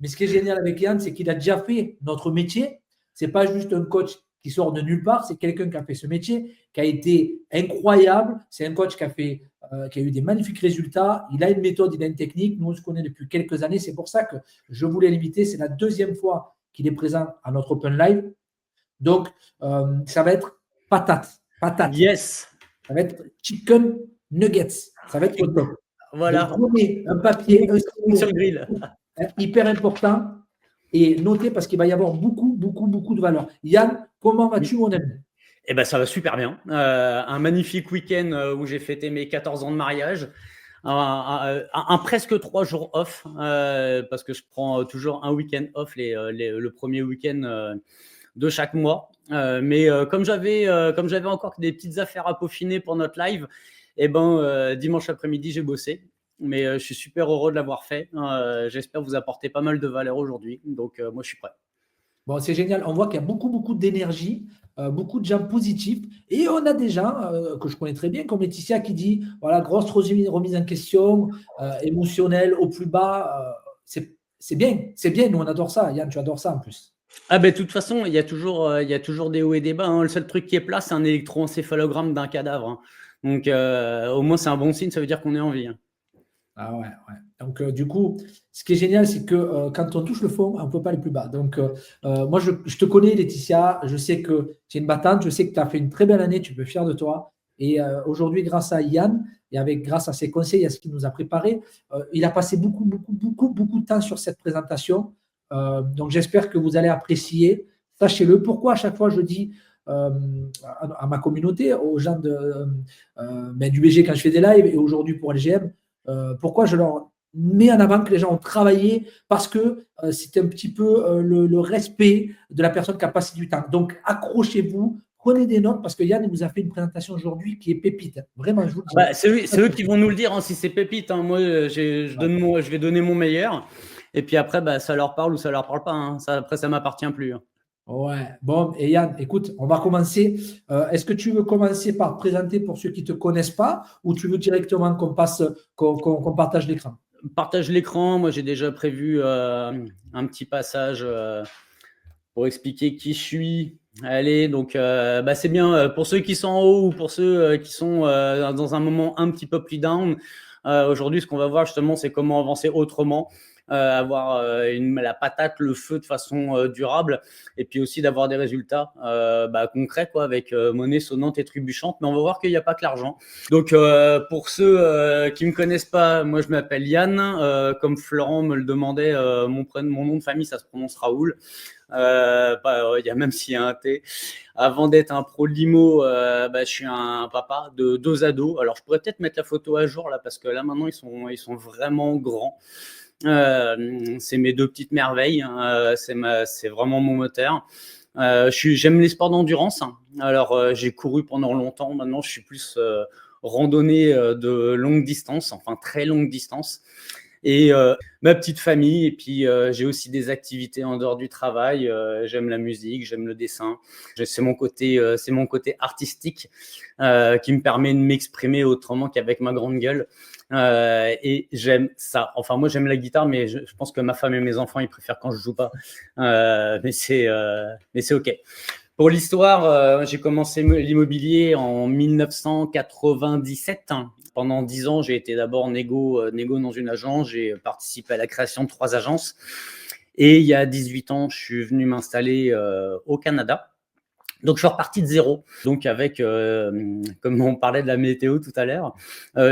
Mais ce qui est génial avec Yann, c'est qu'il a déjà fait notre métier. C'est pas juste un coach qui sort de nulle part, c'est quelqu'un qui a fait ce métier, qui a été incroyable. C'est un coach qui a eu des magnifiques résultats. Il a une méthode, il a une technique. Nous, on se connaît depuis quelques années. C'est pour ça que je voulais l'inviter. C'est la deuxième fois qu'il est présent à notre Open Live. Donc, ça va être patate. Yes. Ça va être chicken nuggets. Ça va être au top. Voilà. Donc, prenez un papier, un stylo, sur le grill. Hyper important. Et notez parce qu'il va y avoir beaucoup de valeur. Yann, comment vas-tu, mon ami? Eh ben, ça va super bien. Un magnifique week-end où j'ai fêté mes 14 ans de mariage. Un presque 3 jours off parce que je prends toujours un week-end off le premier week-end de chaque mois. Mais comme j'avais encore des petites affaires à peaufiner pour notre live, eh ben, dimanche après-midi, j'ai bossé. Mais je suis super heureux de l'avoir fait. J'espère vous apporter pas mal de valeur aujourd'hui. Donc, moi, je suis prêt. Bon, c'est génial. On voit qu'il y a beaucoup d'énergie, beaucoup de gens positifs. Et on a des gens que je connais très bien, comme Laetitia, qui dit voilà, grosse remise en question, émotionnelle au plus bas. C'est bien, nous on adore ça. Yann, tu adores ça en plus. Ah ben, de toute façon, il y a toujours des hauts et des bas. Hein. Le seul truc qui est plat, c'est un électroencéphalogramme d'un cadavre. Hein. Donc, au moins, c'est un bon signe, ça veut dire qu'on est en vie. Hein. Ah ouais. Donc, du coup, ce qui est génial, c'est que quand on touche le fond, on ne peut pas aller plus bas. Donc, moi, je te connais, Laetitia. Je sais que tu es une battante. Je sais que tu as fait une très belle année. Tu peux être fier de toi. Et aujourd'hui, grâce à Yann et grâce à ses conseils, à ce qu'il nous a préparé, il a passé beaucoup de temps sur cette présentation. Donc, j'espère que vous allez apprécier. Sachez-le. Pourquoi à chaque fois je dis à ma communauté, aux gens du BG quand je fais des lives et aujourd'hui pour LGM, pourquoi je leur mets en avant que les gens ont travaillé parce que c'est un petit peu le respect de la personne qui a passé du temps. Donc, accrochez-vous, prenez des notes parce que Yann vous a fait une présentation aujourd'hui qui est pépite. Vraiment, je vous le dis. Bah, c'est eux qui vont nous le dire hein, si c'est pépite. Hein. Moi, je vais donner mon meilleur. Et puis après, bah, ça leur parle ou ça leur parle pas. Hein. Après, ça m'appartient plus. Hein. Ouais, bon, et Yann, écoute, on va commencer. Est-ce que tu veux commencer par présenter pour ceux qui ne te connaissent pas ou tu veux directement qu'on partage l'écran? Partage l'écran. Moi, j'ai déjà prévu un petit passage pour expliquer qui je suis. Allez, donc c'est bien pour ceux qui sont en haut ou pour ceux qui sont dans un moment un petit peu plus down. Aujourd'hui, ce qu'on va voir justement, c'est comment avancer autrement. Avoir la patate, le feu de façon durable et puis aussi d'avoir des résultats concrets quoi, avec monnaie sonnante et trébuchante. Mais on va voir qu'il n'y a pas que l'argent. Donc pour ceux qui me connaissent pas, moi je m'appelle Yann. Comme Florent me le demandait, mon nom de famille, ça se prononce Raoul. Il y a même s'il y a un T. Avant d'être un pro de l'IMO, je suis un papa de 2 ados. Alors je pourrais peut-être mettre la photo à jour là parce que là maintenant ils sont vraiment grands. C'est mes 2 petites merveilles. Hein. C'est vraiment mon moteur. J'aime les sports d'endurance. Hein. Alors j'ai couru pendant longtemps. Maintenant je suis plus randonnée de longue distance, enfin très longue distance. Et ma petite famille. Et puis j'ai aussi des activités en dehors du travail. J'aime la musique, j'aime le dessin. C'est mon côté artistique qui me permet de m'exprimer autrement qu'avec ma grande gueule. Et j'aime ça. Enfin, moi, j'aime la guitare, mais je pense que ma femme et mes enfants, ils préfèrent quand je joue pas. Mais c'est OK. Pour l'histoire, j'ai commencé l'immobilier en 1997. Pendant 10 ans, j'ai été d'abord négo dans une agence. J'ai participé à la création de 3 agences. Et il y a 18 ans, je suis venu m'installer au Canada. Donc, je suis reparti de zéro. Donc, avec, comme on parlait de la météo tout à l'heure,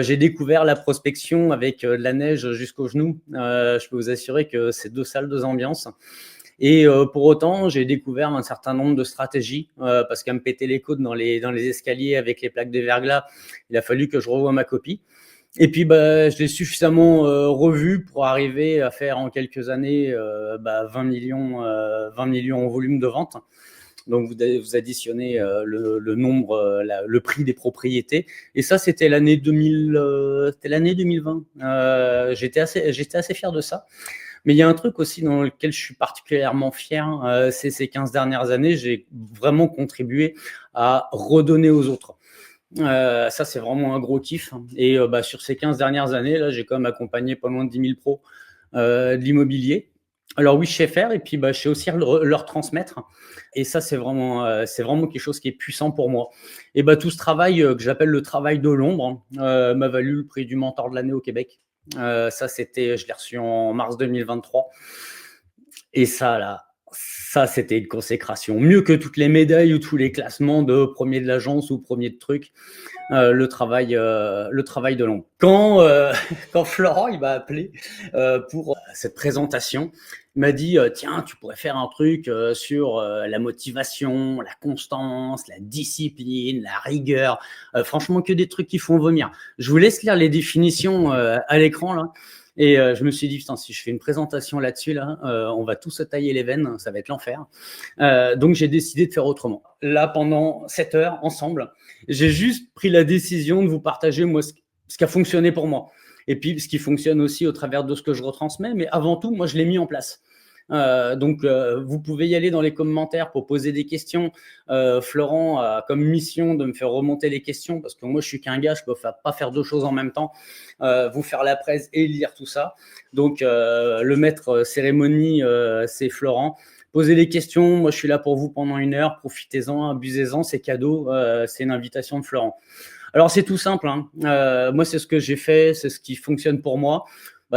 j'ai découvert la prospection avec de la neige jusqu'aux genoux. Je peux vous assurer que c'est 2 salles, 2 ambiances. Et pour autant, j'ai découvert un certain nombre de stratégies parce qu'à me péter les côtes dans les escaliers avec les plaques de verglas, il a fallu que je revoie ma copie. Et puis, je l'ai suffisamment revu pour arriver à faire en quelques années 20 millions en volume de vente. Donc, vous additionnez le nombre, le prix des propriétés. Et ça, c'était l'année 2020. J'étais assez fier de ça. Mais il y a un truc aussi dans lequel je suis particulièrement fier, c'est ces 15 dernières années, j'ai vraiment contribué à redonner aux autres. Ça, c'est vraiment un gros kiff. Et sur ces 15 dernières années, là, j'ai quand même accompagné pas loin de 10 000 pros de l'immobilier. Alors oui, je sais faire et puis je sais aussi leur transmettre. Et ça, c'est vraiment quelque chose qui est puissant pour moi. Et tout ce travail que j'appelle le travail de l'ombre m'a valu le prix du mentor de l'année au Québec. Ça, je l'ai reçu en mars 2023. Et ça, c'était une consécration. Mieux que toutes les médailles ou tous les classements de premier de l'agence ou premier de truc. Le travail de l'ombre. Quand Florent il m'a appelé pour cette présentation, il m'a dit tiens, tu pourrais faire un truc sur la motivation, la constance, la discipline, la rigueur. Franchement, que des trucs qui font vomir. Je vous laisse lire les définitions à l'écran là. Et je me suis dit, putain, si je fais une présentation là-dessus, là, on va tous se tailler les veines, ça va être l'enfer. Donc, j'ai décidé de faire autrement. Là, pendant 7 heures, ensemble, j'ai juste pris la décision de vous partager, moi, ce qui a fonctionné pour moi. Et puis, ce qui fonctionne aussi au travers de ce que je retransmets. Mais avant tout, moi, je l'ai mis en place. Donc, vous pouvez y aller dans les commentaires pour poser des questions. Florent a comme mission de me faire remonter les questions parce que moi, je suis qu'un gars, je peux pas faire deux choses en même temps. Vous faire la presse et lire tout ça. Donc, le maître cérémonie, c'est Florent. Posez les questions. Moi, je suis là pour vous pendant 1 heure. Profitez-en, abusez-en. C'est cadeau. C'est une invitation de Florent. Alors, c'est tout simple. Moi, c'est ce que j'ai fait. C'est ce qui fonctionne pour moi.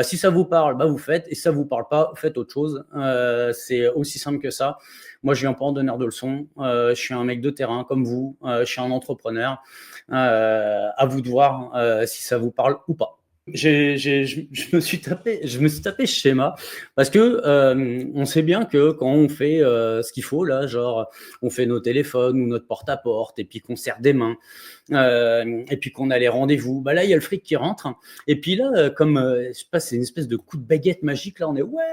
Si ça vous parle, vous faites. Et si ça vous parle pas, faites autre chose. C'est aussi simple que ça. Moi, je viens pas en donneur de leçons. Je suis un mec de terrain comme vous. Je suis un entrepreneur. À vous de voir si ça vous parle ou pas. Je me suis tapé ce schéma parce que on sait bien que quand on fait ce qu'il faut là, genre on fait nos téléphones ou notre porte-à-porte et puis qu'on serre des mains et puis qu'on a les rendez-vous, là il y a le fric qui rentre et puis là comme je sais pas, c'est une espèce de coup de baguette magique là, on est ouais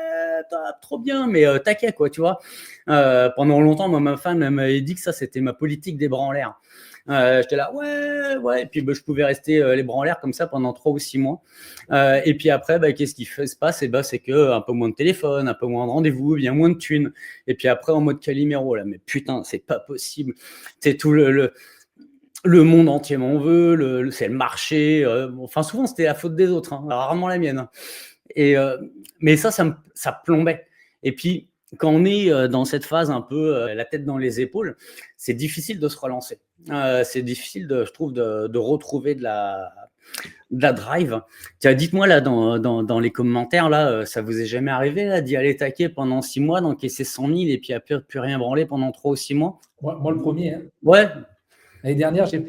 trop bien mais taquet quoi, tu vois. Pendant longtemps, moi, ma femme elle m'avait dit que ça c'était ma politique des bras en l'air. J'étais là, ouais, et puis je pouvais rester les bras en l'air comme ça pendant 3 ou 6 mois. Et puis après, qu'est-ce qui se passe? C'est que un peu moins de téléphone, un peu moins de rendez-vous, bien moins de thunes. Et puis après, en mode Calimero, là, mais putain, c'est pas possible. C'est tout le monde entier m'en veut, c'est le marché. Enfin, souvent, c'était la faute des autres, rarement la mienne. Et, mais ça plombait. Et puis, quand on est dans cette phase un peu la tête dans les épaules, c'est difficile de se relancer. C'est difficile, je trouve, de retrouver de la drive. Tiens, dites-moi là dans les commentaires, là, ça vous est jamais arrivé là, d'y aller taquer pendant 6 mois, d'encaisser 100 000 et puis à plus rien branler pendant 3 ou 6 mois? Moi, le premier. Ouais. L'année dernière, j'ai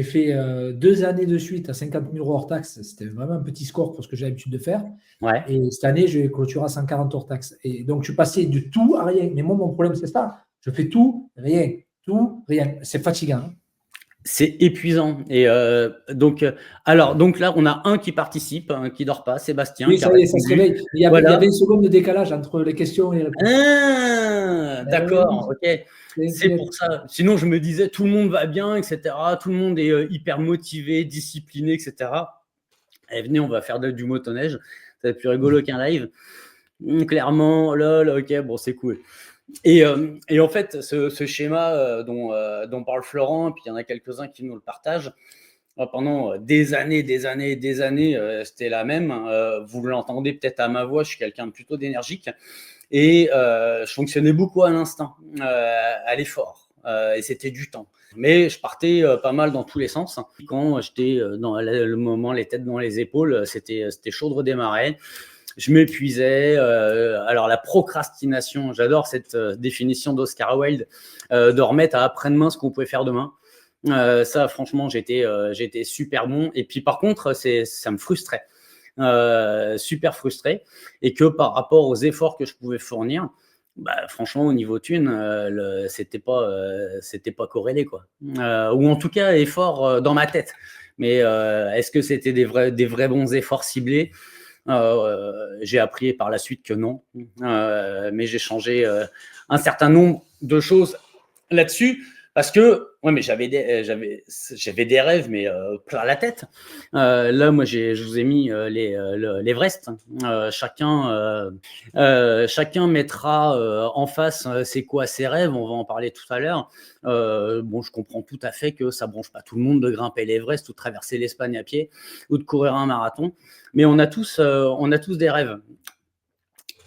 fait 2 années de suite à 50 000 € hors taxe. C'était vraiment un petit score pour ce que j'ai l'habitude de faire. Ouais. Et cette année, je vais clôturer à 140 hors taxe. Et donc, je suis passé de tout à rien. Mais moi, mon problème, c'est ça. Je fais tout, rien. Tout, rien. C'est fatigant. C'est épuisant. Et donc là, on a un qui participe, un qui dort pas, Sébastien. Oui, ça y est, ça se réveille. Il y avait 1 seconde de décalage entre les questions et les réponses. D'accord, ok. C'est pour ça. Sinon, je me disais, tout le monde va bien, etc. Tout le monde est hyper motivé, discipliné, etc. Et venez, on va faire du motoneige. Ça va être plus rigolo qu'un live. Clairement, là, ok, bon, c'est cool. Et en fait, ce schéma dont parle Florent, puis il y en a quelques-uns qui nous le partagent, pendant des années, c'était la même. Vous l'entendez peut-être à ma voix, je suis quelqu'un de plutôt d'énergique. Et je fonctionnais beaucoup à l'instinct, à l'effort. Et c'était du temps. Mais je partais pas mal dans tous les sens. Quand j'étais dans le moment, les têtes dans les épaules, c'était chaud de redémarrer. Je m'épuisais. Alors la procrastination, j'adore cette définition d'Oscar Wilde, de remettre à après-demain ce qu'on pouvait faire demain. Ça, franchement, j'étais super bon. Et puis par contre, ça me frustrait, super frustré. Et que par rapport aux efforts que je pouvais fournir, franchement, au niveau thune, c'était pas corrélé, quoi. Ou en tout cas, effort dans ma tête. Mais est-ce que c'était des vrais bons efforts ciblés? J'ai appris par la suite que non, mais j'ai changé un certain nombre de choses là-dessus parce que mais j'avais des rêves mais plein la tête. Là, moi, je vous ai mis l'Everest. Chacun mettra en face c'est quoi ses rêves. On va en parler tout à l'heure. Je comprends tout à fait que ça branche pas tout le monde de grimper l'Everest ou de traverser l'Espagne à pied ou de courir un marathon. Mais on a tous des rêves.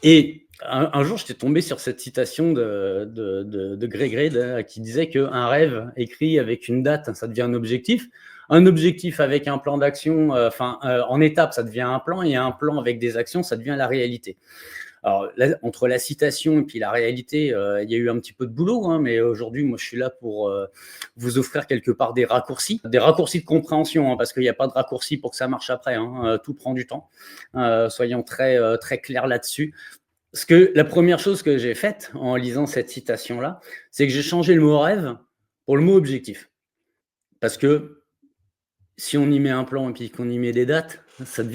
Et un jour, j'étais tombé sur cette citation de Greg Reid qui disait qu'un rêve écrit avec une date, ça devient un objectif. Un objectif avec un plan d'action, en étape, ça devient un plan, et un plan avec des actions, ça devient la réalité. Alors, là, entre la citation et puis la réalité, il y a eu un petit peu de boulot, hein, mais aujourd'hui, moi, je suis là pour vous offrir quelque part des raccourcis de compréhension, hein, parce qu'il n'y a pas de raccourci pour que ça marche après, hein, tout prend du temps. Soyons très, très clairs là-dessus. La première chose que j'ai faite en lisant cette citation-là, c'est que j'ai changé le mot rêve pour le mot objectif. Parce que si on y met un plan et puis qu'on y met des dates,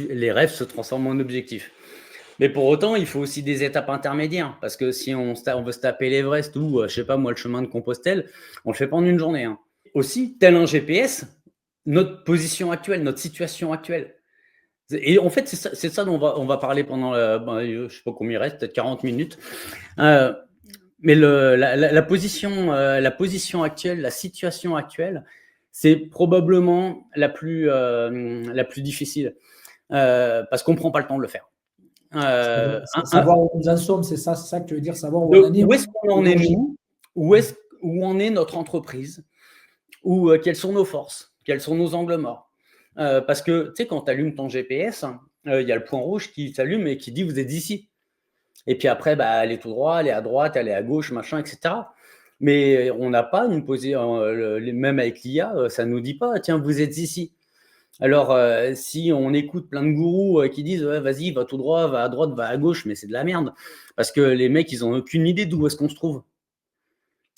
les rêves se transforment en objectifs. Mais pour autant, il faut aussi des étapes intermédiaires. Parce que si on veut se taper l'Everest ou, je sais pas moi, le chemin de Compostelle, on le fait pas en une journée, hein. Aussi, tel un GPS, notre position actuelle, notre situation actuelle. Et en fait, c'est ça dont on va parler pendant, je sais pas combien il reste, peut-être 40 minutes. Mais la position actuelle, la situation actuelle, c'est probablement la plus difficile, parce qu'on prend pas le temps de le faire. Savoir où nous en sommes, c'est ça que tu veux dire, savoir où on en est. Où est-ce qu'on en est nous? Où en est notre entreprise? Ou quelles sont nos forces? Quels sont nos angles morts? Parce que, tu sais, quand tu allumes ton GPS, il y a le point rouge qui s'allume et qui dit vous êtes ici. Et puis après, allez tout droit, allez à droite, allez à gauche, machin, etc. Mais on n'a pas une position, même avec l'IA, ça ne nous dit pas, tiens, vous êtes ici. Alors, si on écoute plein de gourous qui disent ouais, vas-y, va tout droit, va à droite, va à gauche, mais c'est de la merde. Parce que les mecs, ils n'ont aucune idée d'où est-ce qu'on se trouve.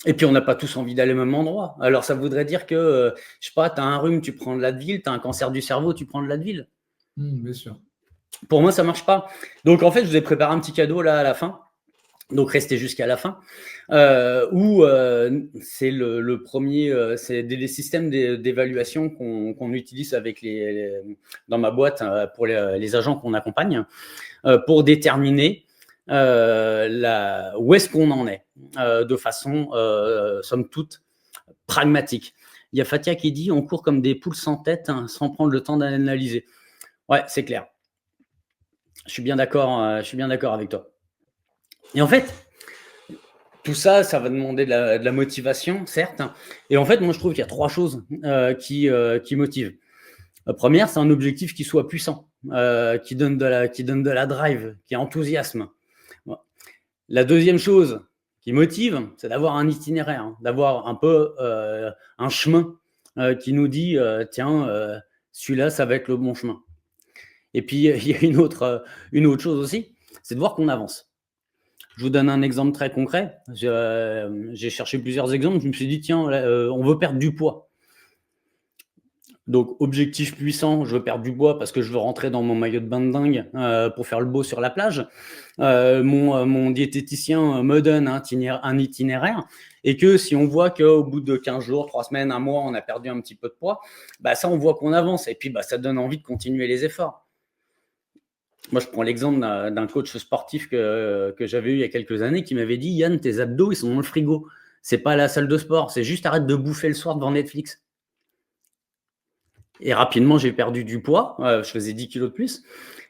Et puis, on n'a pas tous envie d'aller au même endroit. Alors, ça voudrait dire que, je sais pas, tu as un rhume, tu prends de l'Advil, tu as un cancer du cerveau, tu prends de l'Advil. Bien sûr. Pour moi, ça marche pas. Donc, en fait, je vous ai préparé un petit cadeau là à la fin. Donc, restez jusqu'à la fin, où c'est le premier, c'est des systèmes d'évaluation qu'on utilise avec dans ma boîte pour les agents qu'on accompagne, pour déterminer où est-ce qu'on en est, de façon, somme toute, pragmatique. Il y a Fatia qui dit « On court comme des poules sans tête, hein, sans prendre le temps d'analyser ». Ouais, c'est clair. Je suis bien d'accord avec toi. Et en fait, tout ça, ça va demander de la motivation, certes. Et en fait, moi, je trouve qu'il y a 3 choses qui motivent. La première, c'est un objectif qui soit puissant, qui donne de la drive, qui enthousiasme. La deuxième chose qui motive, c'est d'avoir un itinéraire, hein, d'avoir un peu un chemin qui nous dit tiens, celui-là, ça va être le bon chemin. Et puis, il y a une autre chose aussi, c'est de voir qu'on avance. Je vous donne un exemple très concret. J'ai cherché plusieurs exemples. Je me suis dit, tiens, on veut perdre du poids. Donc, objectif puissant, je veux perdre du poids parce que je veux rentrer dans mon maillot de bain de dingue pour faire le beau sur la plage. Mon diététicien me donne un itinéraire, et que si on voit qu'au bout de 15 jours, 3 semaines, 1 mois, on a perdu un petit peu de poids, ça, on voit qu'on avance. Et puis, ça donne envie de continuer les efforts. Moi, je prends l'exemple d'un coach sportif que j'avais eu il y a quelques années qui m'avait dit « Yann, tes abdos, ils sont dans le frigo. C'est pas à la salle de sport. C'est juste arrête de bouffer le soir devant Netflix. » Et rapidement, j'ai perdu du poids. Je faisais 10 kilos de plus.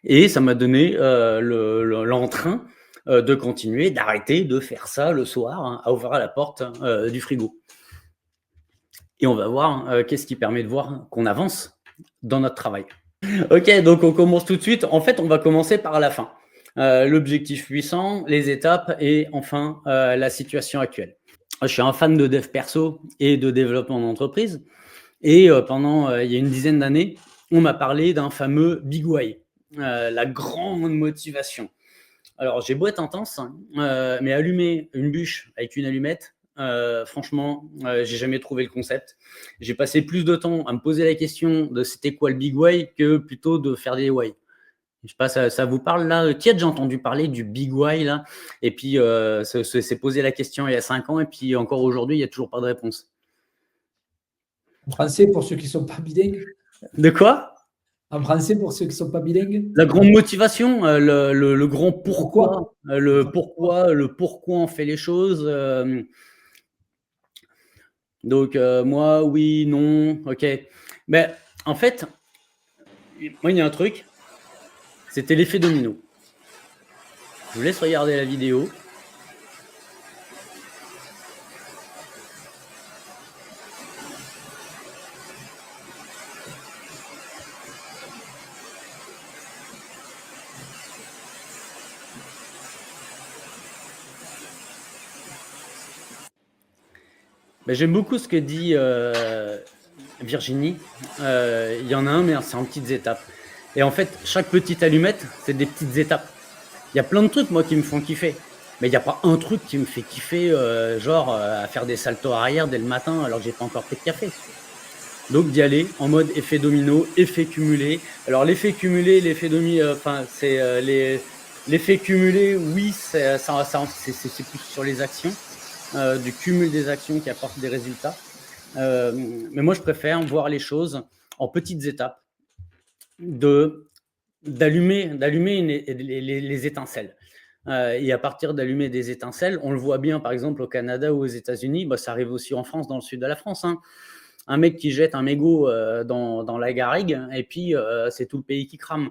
Et ça m'a donné l'entrain de continuer, d'arrêter de faire ça le soir, hein, à ouvrir la porte du frigo. Et on va voir qu'est-ce qui permet de voir qu'on avance dans notre travail. Ok, donc on commence tout de suite. En fait, on va commencer par la fin. L'objectif puissant, les étapes et enfin la situation actuelle. Je suis un fan de dev perso et de développement d'entreprise. Et pendant il y a une dizaine d'années, on m'a parlé d'un fameux Big Why, la grande motivation. Alors, j'ai beau être intense, mais allumer une bûche avec une allumette, franchement, j'ai jamais trouvé le concept. J'ai passé plus de temps à me poser la question de c'était quoi le Big Why que plutôt de faire des why. Je sais pas, ça vous parle là? Qui a déjà entendu parler du Big Why là? Et puis, s'est posé la question il y a 5 ans, et puis encore aujourd'hui, il n'y a toujours pas de réponse. En français, pour ceux qui ne sont pas bilingues. De quoi? En français, pour ceux qui ne sont pas bilingues. La grande motivation, le grand pourquoi, le pourquoi on fait les choses. Donc, moi, oui, non, ok. Mais en fait, moi, il y a un truc, c'était l'effet domino. Je vous laisse regarder la vidéo. Ben, j'aime beaucoup ce que dit Virginie. Il y en a un, mais c'est en petites étapes. Et en fait, chaque petite allumette, c'est des petites étapes. Il y a plein de trucs, moi, qui me font kiffer. Mais il n'y a pas un truc qui me fait kiffer, à faire des saltos arrière dès le matin alors que j'ai pas encore pris de café. Donc d'y aller en mode effet domino, effet cumulé. Alors l'effet cumulé, l'effet domino, l'effet cumulé, oui, c'est plus sur les actions, du cumul des actions qui apportent des résultats. Mais moi, je préfère voir les choses en petites étapes, d'allumer les étincelles. Et à partir d'allumer des étincelles, on le voit bien, par exemple, au Canada ou aux États-Unis, ça arrive aussi en France, dans le sud de la France, hein. Un mec qui jette un mégot dans la garrigue, et puis c'est tout le pays qui crame.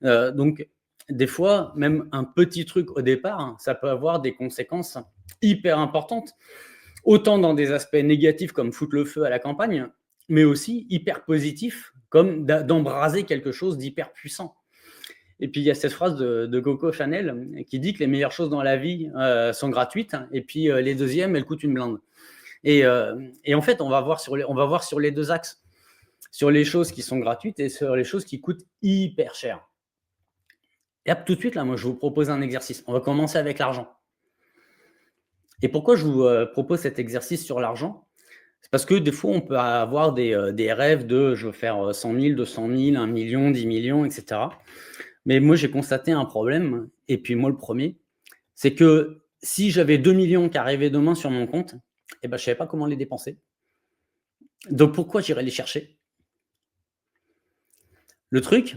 Donc, des fois, même un petit truc au départ, hein, ça peut avoir des conséquences hyper importantes, autant dans des aspects négatifs comme foutre le feu à la campagne, mais aussi hyper positifs comme d'embraser quelque chose d'hyper puissant. Et puis il y a cette phrase de Coco Chanel qui dit que les meilleures choses dans la vie sont gratuites, et puis les deuxièmes, elles coûtent une blinde. Et en fait, on va voir sur les deux axes, sur les choses qui sont gratuites et sur les choses qui coûtent hyper cher. Et hop, tout de suite, là, moi, je vous propose un exercice. On va commencer avec l'argent. Et pourquoi je vous propose cet exercice sur l'argent? C'est parce que des fois, on peut avoir des rêves de je veux faire 100 000, 200 000, 1 million, 10 millions, etc. Mais moi, j'ai constaté un problème, et puis moi, le premier, c'est que si j'avais 2 millions qui arrivaient demain sur mon compte, je ne savais pas comment les dépenser. Donc, pourquoi j'irais les chercher? Le truc,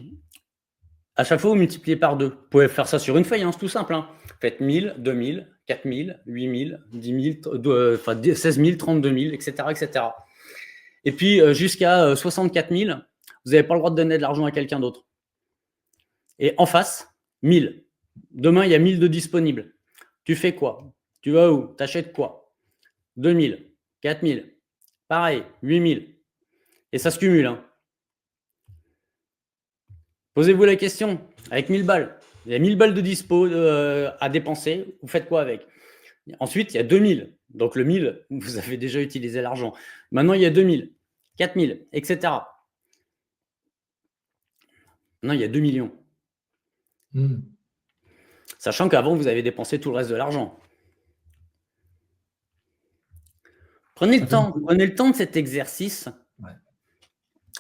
à chaque fois, vous multipliez par 2. Vous pouvez faire ça sur une feuille, hein, c'est tout simple. Hein. Faites 1000, 2000, 4000, 8000, 10 000, 16 000, 32 000, etc. etc. Et puis, jusqu'à 64 000, vous n'avez pas le droit de donner de l'argent à quelqu'un d'autre. Et en face, 1000. Demain, il y a 1000 de disponibles. Tu fais quoi? Tu vas où? Tu achètes quoi? 2000, 4000, pareil, 8000. Et ça se cumule. Hein. Posez-vous la question, avec 1000 balles, il y a 1000 balles de dispo à dépenser, vous faites quoi avec? Ensuite, il y a 2000. Donc le 1000, vous avez déjà utilisé l'argent. Maintenant, il y a 2000, 4000, etc. Maintenant, il y a 2 millions. Sachant qu'avant, vous avez dépensé tout le reste de l'argent. Prenez le temps de cet exercice. Ouais.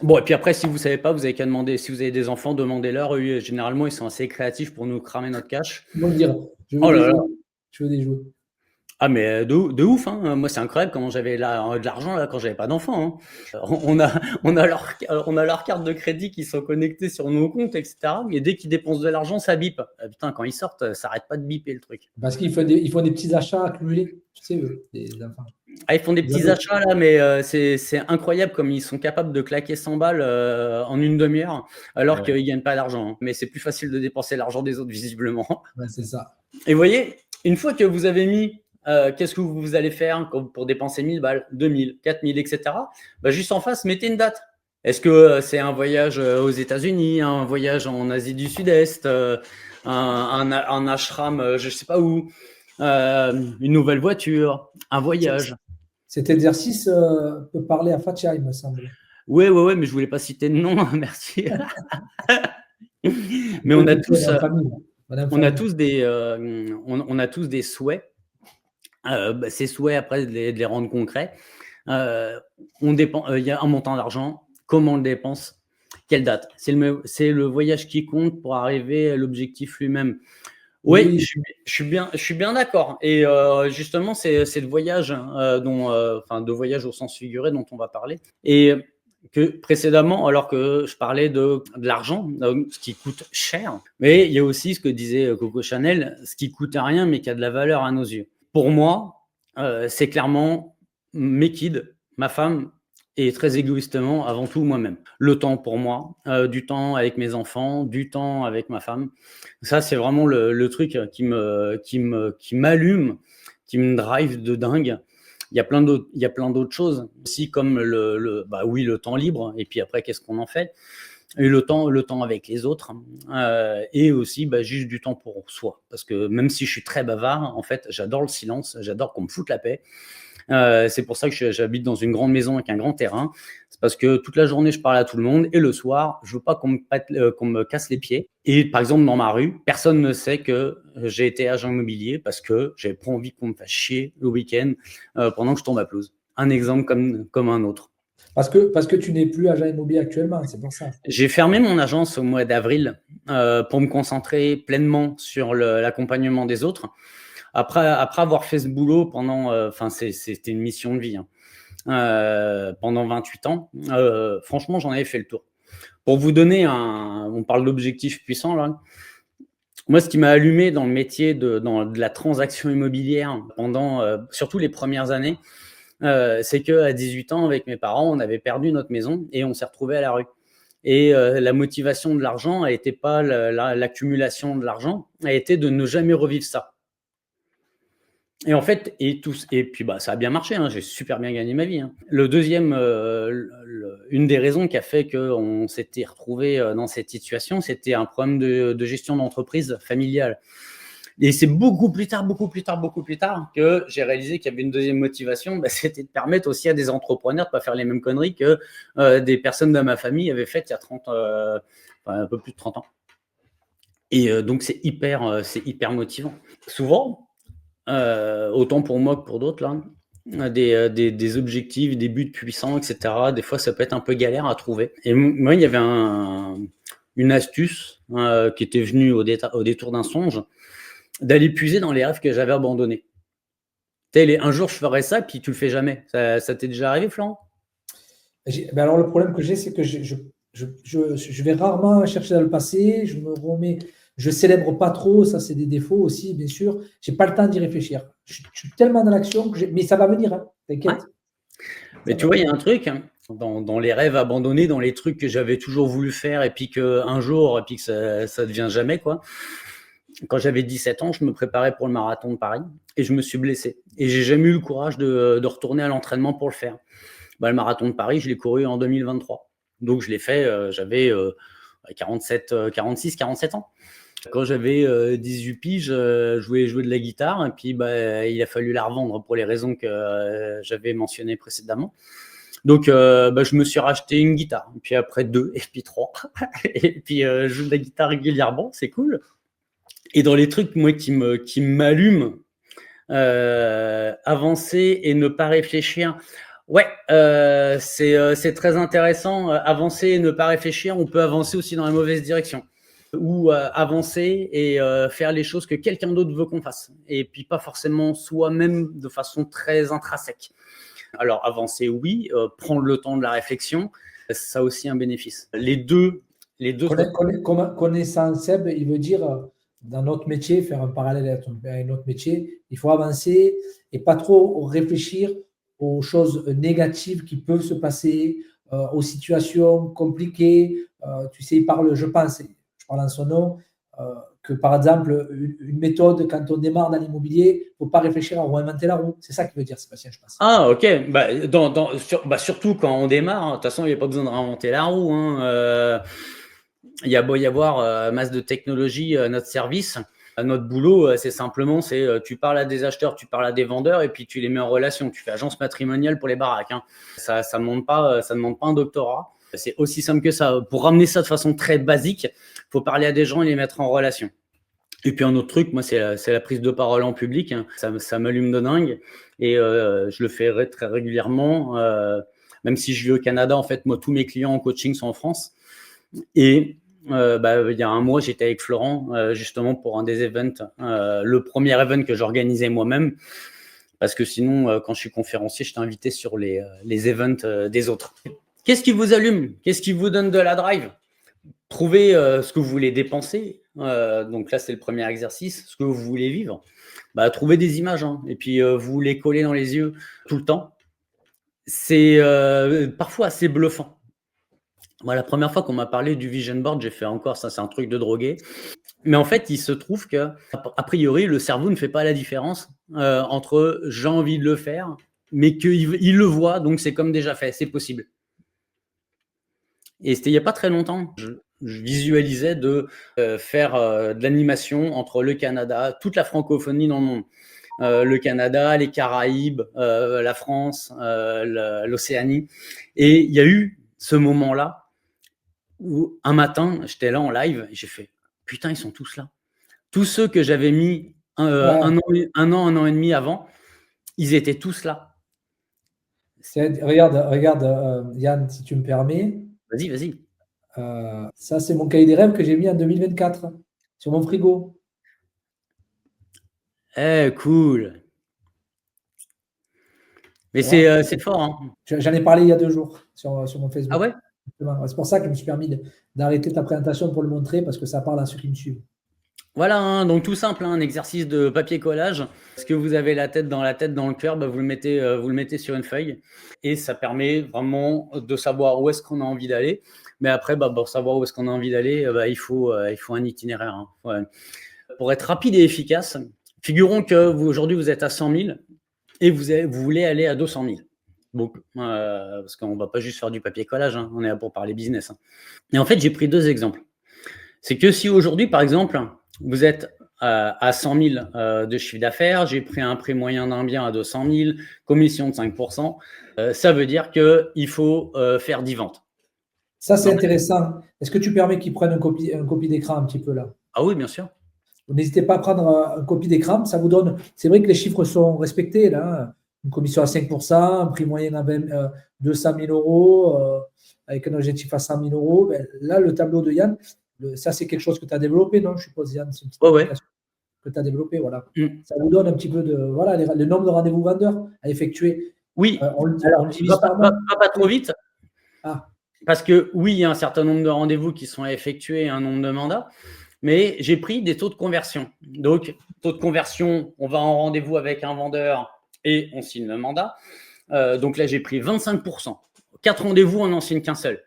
Bon, et puis après, si vous ne savez pas, vous n'avez qu'à demander. Si vous avez des enfants, demandez-leur. Eux, généralement, ils sont assez créatifs pour nous cramer notre cash. Ils vont dire, je veux des jouets. Ah, mais de ouf, hein. Moi, c'est incroyable comment j'avais de l'argent là, quand j'avais pas d'enfants. Hein. On a leur carte de crédit qui sont connectées sur nos comptes, etc. Et dès qu'ils dépensent de l'argent, ça bip. Putain, quand ils sortent, ça arrête pas de biper le truc. Parce qu'ils font des petits achats accumulés, tu sais, eux, les enfants. Ah, ils font des petits achats là, mais c'est incroyable comme ils sont capables de claquer 100 balles en une demi-heure, alors qu'ils ne gagnent pas d'argent. Hein. Mais c'est plus facile de dépenser l'argent des autres, visiblement. Ouais, c'est ça. Et vous voyez, une fois que vous avez mis qu'est-ce que vous allez faire pour dépenser 1000 balles, 2000, 4000, etc. Juste en face, mettez une date. Est-ce que c'est un voyage aux États-Unis, un voyage en Asie du Sud-Est, un ashram, je ne sais pas où, une nouvelle voiture, un voyage? Cet exercice peut parler à Fatia, il me semble. Oui, mais je ne voulais pas citer de nom, merci. Mais on a tous des souhaits. Ces souhaits, après, de les rendre concrets. Il y a un montant d'argent, comment on le dépense, quelle date. C'est le voyage qui compte pour arriver à l'objectif lui-même. Oui, je suis bien d'accord. Et justement, c'est le voyage, de voyage au sens figuré dont on va parler. Et que précédemment, alors que je parlais de l'argent, ce qui coûte cher, mais il y a aussi ce que disait Coco Chanel, ce qui coûte rien, mais qui a de la valeur à nos yeux. Pour moi, c'est clairement mes kids, ma femme et très égoïstement, avant tout moi-même. Le temps pour moi, du temps avec mes enfants, du temps avec ma femme. Ça, c'est vraiment le truc qui m'allume, qui me drive de dingue. Il y a plein d'autres choses aussi, comme oui, le temps libre. Et puis après, qu'est-ce qu'on en fait? Et le temps avec les autres, et aussi juste du temps pour soi. Parce que même si je suis très bavard, en fait, j'adore le silence, j'adore qu'on me foute la paix. C'est pour ça que j'habite dans une grande maison avec un grand terrain. C'est parce que toute la journée, je parle à tout le monde, et le soir, je veux pas qu'on me casse les pieds. Et par exemple, dans ma rue, personne ne sait que j'ai été agent immobilier parce que j'avais pas envie qu'on me fasse chier le week-end pendant que je tombe à pelouse. Un exemple comme un autre. Parce que tu n'es plus agent immobilier actuellement, c'est pour ça. J'ai fermé mon agence au mois d'avril pour me concentrer pleinement sur l'accompagnement des autres. Après avoir fait ce boulot pendant, c'était une mission de vie, pendant 28 ans, franchement, j'en avais fait le tour. Pour vous donner on parle d'objectifs puissants là. Moi, ce qui m'a allumé dans le métier de la transaction immobilière pendant surtout les premières années, c'est qu'à 18 ans, avec mes parents, on avait perdu notre maison et on s'est retrouvés à la rue. Et la motivation de l'argent n'était pas l'accumulation de l'argent, a été de ne jamais revivre ça. Et en fait, et puis ça a bien marché, j'ai super bien gagné ma vie. Le deuxième, une des raisons qui a fait qu'on s'était retrouvé dans cette situation, c'était un problème de gestion d'entreprise familiale. Et c'est beaucoup plus tard que j'ai réalisé qu'il y avait une deuxième motivation, c'était de permettre aussi à des entrepreneurs de pas faire les mêmes conneries que des personnes de ma famille avaient faites il y a un peu plus de 30 ans. Et donc c'est hyper motivant. Souvent, autant pour moi que pour d'autres, là, des objectifs, des buts puissants, etc. Des fois, ça peut être un peu galère à trouver. Et moi, il y avait une astuce qui était venue au détour d'un songe, d'aller puiser dans les rêves que j'avais abandonnés. Un jour, je ferai ça, puis tu le fais jamais. Ça t'est déjà arrivé, Florent? Alors, le problème que j'ai, c'est que je vais rarement chercher dans le passé, je célèbre pas trop, ça c'est des défauts aussi, bien sûr. J'ai pas le temps d'y réfléchir. Je suis tellement dans l'action mais ça va venir, t'inquiète. Ouais. Mais tu vois, il y a un truc, dans les rêves abandonnés, dans les trucs que j'avais toujours voulu faire, et puis qu'un jour, et puis que ça devient jamais, quoi. Quand j'avais 17 ans, je me préparais pour le marathon de Paris et je me suis blessé. Et j'ai jamais eu le courage de retourner à l'entraînement pour le faire. Le marathon de Paris, je l'ai couru en 2023. Donc je l'ai fait, j'avais 46, 47 ans. Quand j'avais 18 piges, je voulais jouer de la guitare, et puis il a fallu la revendre pour les raisons que j'avais mentionnées précédemment. Donc je me suis racheté une guitare, et puis après 2, et puis 3. Et puis je joue de la guitare régulièrement, c'est cool. Et dans les trucs, moi, qui m'allument, avancer et ne pas réfléchir. Ouais, c'est très intéressant. Avancer et ne pas réfléchir, on peut avancer aussi dans la mauvaise direction. Ou avancer et faire les choses que quelqu'un d'autre veut qu'on fasse. Et puis pas forcément soi-même de façon très intrinsèque. Alors avancer, oui. Prendre le temps de la réflexion, ça a aussi un bénéfice. Les deux. Connaissant Seb, il veut dire, dans notre métier, faire un parallèle avec notre métier, il faut avancer et pas trop réfléchir aux choses négatives qui peuvent se passer, aux situations compliquées. Tu sais, je parle en son nom, que par exemple, une méthode, quand on démarre dans l'immobilier, il ne faut pas réfléchir à réinventer la roue. C'est ça qu'il veut dire, Sébastien, je pense. Ah, ok. Surtout quand on démarre, de toute façon, il n'y a pas besoin de réinventer la roue. Il y a beau y avoir masse de technologie à notre service. Notre boulot, c'est simplement, tu parles à des acheteurs, tu parles à des vendeurs, et puis tu les mets en relation. Tu fais agence matrimoniale pour les baraques. Ça ne demande pas un doctorat. C'est aussi simple que ça. Pour ramener ça de façon très basique, il faut parler à des gens et les mettre en relation. Et puis un autre truc, moi, c'est la prise de parole en public. Ça m'allume de dingue. Et je le fais très régulièrement. Même si je vis au Canada, en fait, moi, tous mes clients en coaching sont en France. Et il y a un mois, j'étais avec Florent, justement, pour un des events. Le premier event que j'organisais moi-même. Parce que sinon, quand je suis conférencier, je t'ai invité sur les events des autres. Qu'est-ce qui vous allume? Qu'est-ce qui vous donne de la drive? Trouvez ce que vous voulez dépenser. Donc là, c'est le premier exercice. Ce que vous voulez vivre. Trouvez des images, et puis vous les collez dans les yeux tout le temps. c'est parfois assez bluffant. Moi, la première fois qu'on m'a parlé du vision board, j'ai fait encore ça, c'est un truc de drogué. Mais en fait, il se trouve que, a priori, le cerveau ne fait pas la différence entre j'ai envie de le faire, mais qu'il le voit, donc c'est comme déjà fait, c'est possible. Et c'était il n'y a pas très longtemps. Je visualisais de faire de l'animation entre le Canada, toute la francophonie dans le monde. Le Canada, les Caraïbes, la France, l'Océanie. Et il y a eu ce moment-là où un matin, j'étais là en live et j'ai fait « Putain, ils sont tous là ». Tous ceux que j'avais mis un an et demi avant, ils étaient tous là. Regarde, Yann, si tu me permets. Vas-y, vas-y. Ça, c'est mon cahier des rêves que j'ai mis en 2024 sur mon frigo. Cool. Mais c'est fort. Hein. J'en ai parlé il y a 2 jours sur mon Facebook. Ah ouais? C'est pour ça que je me suis permis d'arrêter ta présentation pour le montrer, parce que ça parle à ceux qui me suivent. Voilà, hein, donc tout simple, hein, un exercice de papier-collage. Est-ce que vous avez la tête dans le cœur, bah, vous le mettez sur une feuille. Et ça permet vraiment de savoir où est-ce qu'on a envie d'aller. Mais après, pour savoir où est-ce qu'on a envie d'aller, il faut un itinéraire. Hein. Ouais. Pour être rapide et efficace, figurons que aujourd'hui, vous êtes à 100 000 et vous voulez aller à 200 000. Donc, parce qu'on ne va pas juste faire du papier-collage, hein, on est là pour parler business. Hein. Et en fait, j'ai pris 2 exemples. C'est que si aujourd'hui, par exemple, vous êtes à 100 000 de chiffre d'affaires, j'ai pris un prix moyen d'un bien à 200 000, commission de 5%, ça veut dire qu'il faut faire 10 ventes. Ça, c'est intéressant. Est-ce que tu permets qu'ils prennent une copie d'écran un petit peu là? Ah oui, bien sûr. N'hésitez pas à prendre une copie d'écran. Ça vous donne. C'est vrai que les chiffres sont respectés là. Une commission à 5%, un prix moyen à 200 000 euros, avec un objectif à 100 000 euros. Ben, là, le tableau de Yann, ça, c'est quelque chose que tu as développé, non? Je suppose, Yann, c'est une petite application que tu as développée. Voilà. Ça vous donne un petit peu de. Voilà, le nombre de rendez-vous vendeurs à effectuer. Oui. On le divise par mois. Pas trop vite. Ah. Parce que oui, il y a un certain nombre de rendez-vous qui sont à effectuer et un nombre de mandats. Mais j'ai pris des taux de conversion. Donc, taux de conversion, on va en rendez-vous avec un vendeur et on signe le mandat. Donc là, j'ai pris 25%. 4 rendez-vous, on n'en signe qu'un seul.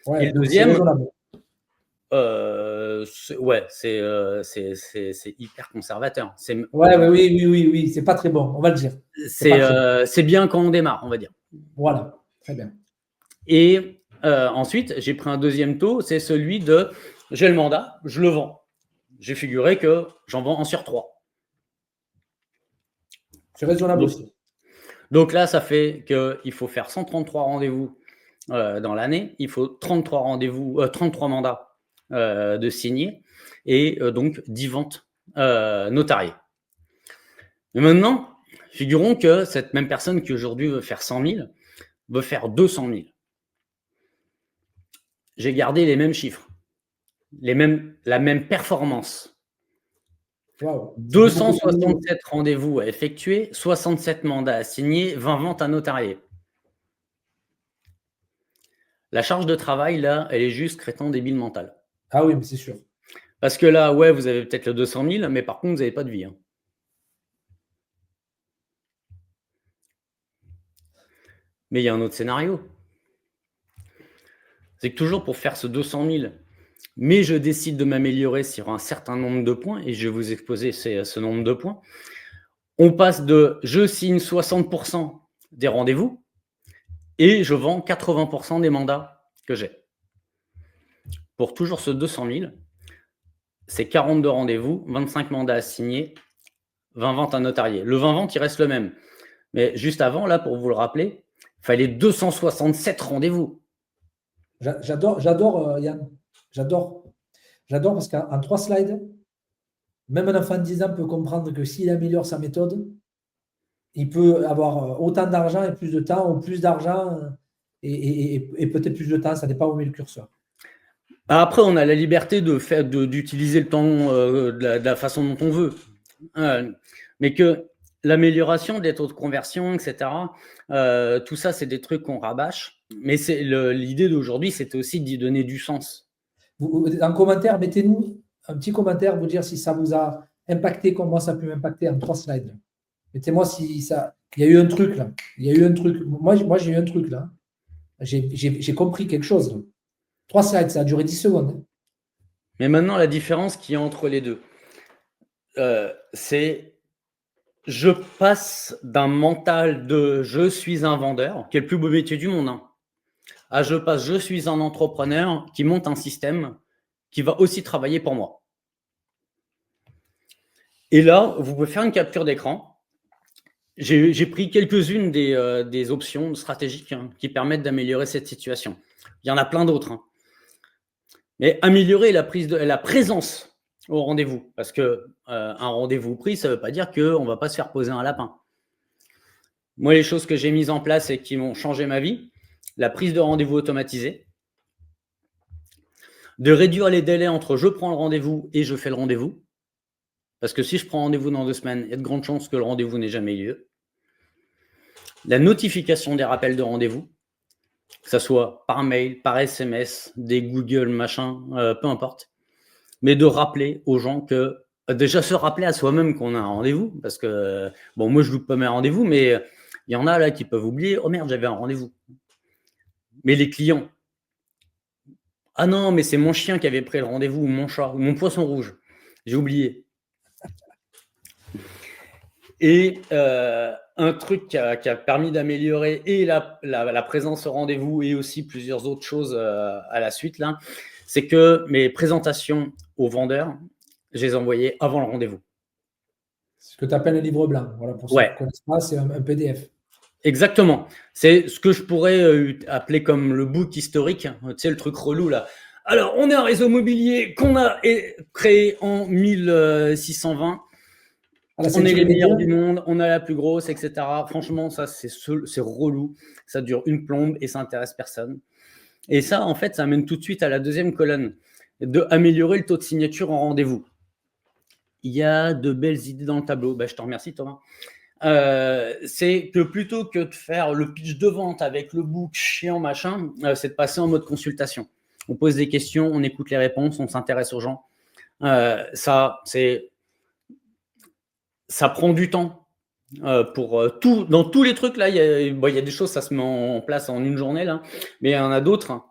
Ouais, et le deuxième, c'est hyper conservateur. Oui, c'est pas très bon, on va le dire. C'est bien quand on démarre, on va dire. Voilà, très bien. Et ensuite, j'ai pris un deuxième taux, c'est celui de j'ai le mandat, je le vends. J'ai figuré que j'en vends 1 sur 3. C'est raisonnable aussi. Donc là, ça fait qu'il faut faire 133 rendez-vous dans l'année. Il faut 33 rendez-vous, 33 mandats de signés et donc 10 ventes notariées. Mais maintenant, figurons que cette même personne qui aujourd'hui veut faire 100 000 veut faire 200 000. J'ai gardé les mêmes chiffres, la même performance. Wow. 267 rendez-vous à effectuer, 67 mandats à signer, 20 ventes à notarier. La charge de travail, là, elle est juste crétant débile mental. Ah oui, mais c'est sûr. Parce que là, ouais, vous avez peut-être le 200 000, mais par contre, vous n'avez pas de vie. Hein. Mais il y a un autre scénario. C'est que toujours pour faire ce 200 000, mais je décide de m'améliorer sur un certain nombre de points, et je vais vous exposer ce nombre de points. On passe de je signe 60% des rendez-vous et je vends 80% des mandats que j'ai. Pour toujours ce 200 000, c'est 42 rendez-vous, 25 mandats à signer, 20 ventes à notarier. Le 20 ventes, il reste le même. Mais juste avant, là, pour vous le rappeler, il fallait 267 rendez-vous. J'adore, Yann. J'adore parce qu'en 3 slides, même un enfant de 10 ans peut comprendre que s'il améliore sa méthode, il peut avoir autant d'argent et plus de temps, ou plus d'argent et peut-être plus de temps. Ça dépend où on met le curseur. Après, on a la liberté d'utiliser le temps de la façon dont on veut. Mais que l'amélioration des taux de conversion, etc., tout ça, c'est des trucs qu'on rabâche. Mais l'idée d'aujourd'hui, c'était aussi d'y donner du sens. En commentaire, mettez-nous un petit commentaire, vous dire si ça vous a impacté, comment ça peut m'impacter en 3 slides. Mettez-moi si ça Il y a eu un truc là. Il y a eu un truc. Moi j'ai eu un truc là. J'ai compris quelque chose. Là. 3 slides, ça a duré 10 secondes. Hein. Mais maintenant, la différence qu'il y a entre les deux, c'est je passe d'un mental de je suis un vendeur, qui est le plus beau métier du monde, hein, à je suis un entrepreneur qui monte un système qui va aussi travailler pour moi. Et là, vous pouvez faire une capture d'écran. J'ai pris quelques-unes des options stratégiques qui permettent d'améliorer cette situation. Il y en a plein d'autres. Hein. Mais améliorer la présence au rendez-vous. Parce que un rendez-vous pris, ça ne veut pas dire qu'on ne va pas se faire poser un lapin. Moi, les choses que j'ai mises en place et qui m'ont changé ma vie, la prise de rendez-vous automatisée, de réduire les délais entre je prends le rendez-vous et je fais le rendez-vous. Parce que si je prends rendez-vous dans 2 semaines, il y a de grandes chances que le rendez-vous n'ait jamais eu lieu. La notification des rappels de rendez-vous, que ce soit par mail, par SMS, des Google, machin, peu importe. Mais de rappeler aux gens que, déjà se rappeler à soi-même qu'on a un rendez-vous, parce que, bon, moi je loupe pas mes rendez-vous, mais il y en a là qui peuvent oublier, oh merde, j'avais un rendez-vous. Mais les clients, ah non, mais c'est mon chien qui avait pris le rendez-vous, ou mon chat, ou mon poisson rouge, j'ai oublié. Et un truc qui a permis d'améliorer et la présence au rendez-vous et aussi plusieurs autres choses à la suite, là, c'est que mes présentations aux vendeurs, je les envoyais avant le rendez-vous. Ce que tu appelles un livre blanc. Voilà, pour ceux qui ne connaissent pas, c'est un PDF. Exactement. C'est ce que je pourrais appeler comme le book historique, tu sais, le truc relou là. Alors, on est un réseau mobilier qu'on a créé en 1620. On est les meilleurs du monde, on a la plus grosse, etc. Franchement, ça, c'est relou. Ça dure une plombe et ça intéresse personne. Et ça, en fait, ça amène tout de suite à la deuxième colonne, de améliorer le taux de signature en rendez-vous. Il y a de belles idées dans le tableau. Ben, je te remercie, Thomas. C'est que plutôt que de faire le pitch de vente avec le book chiant, machin, c'est de passer en mode consultation. On pose des questions, on écoute les réponses, on s'intéresse aux gens. Ça prend du temps pour tout. Dans tous les trucs, là, il y a des choses, ça se met en place en une journée, là, mais il y en a d'autres. Hein.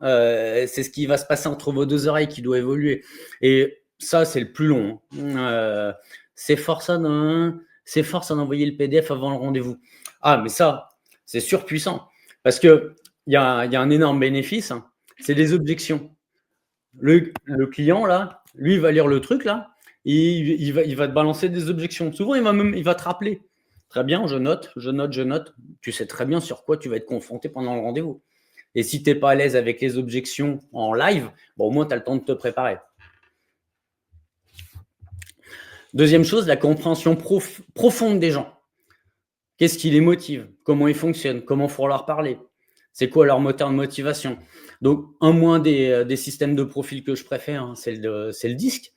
C'est ce qui va se passer entre vos deux oreilles qui doit évoluer. Et ça, c'est le plus long. Hein. C'est force à d'envoyer le PDF avant le rendez-vous. Ah, mais ça, c'est surpuissant. Parce qu'il y a un énorme bénéfice, hein, c'est les objections. Le client, là, lui, il va lire le truc, là, et il va te balancer des objections. Souvent, il va te rappeler. Très bien, je note. Tu sais très bien sur quoi tu vas être confronté pendant le rendez-vous. Et si tu n'es pas à l'aise avec les objections en live, bon, au moins, tu as le temps de te préparer. Deuxième chose, la compréhension profonde des gens. Qu'est-ce qui les motive? Comment ils fonctionnent? Comment il faut leur parler? C'est quoi leur moteur de motivation? Donc, un des systèmes de profil que je préfère, hein, c'est le disque.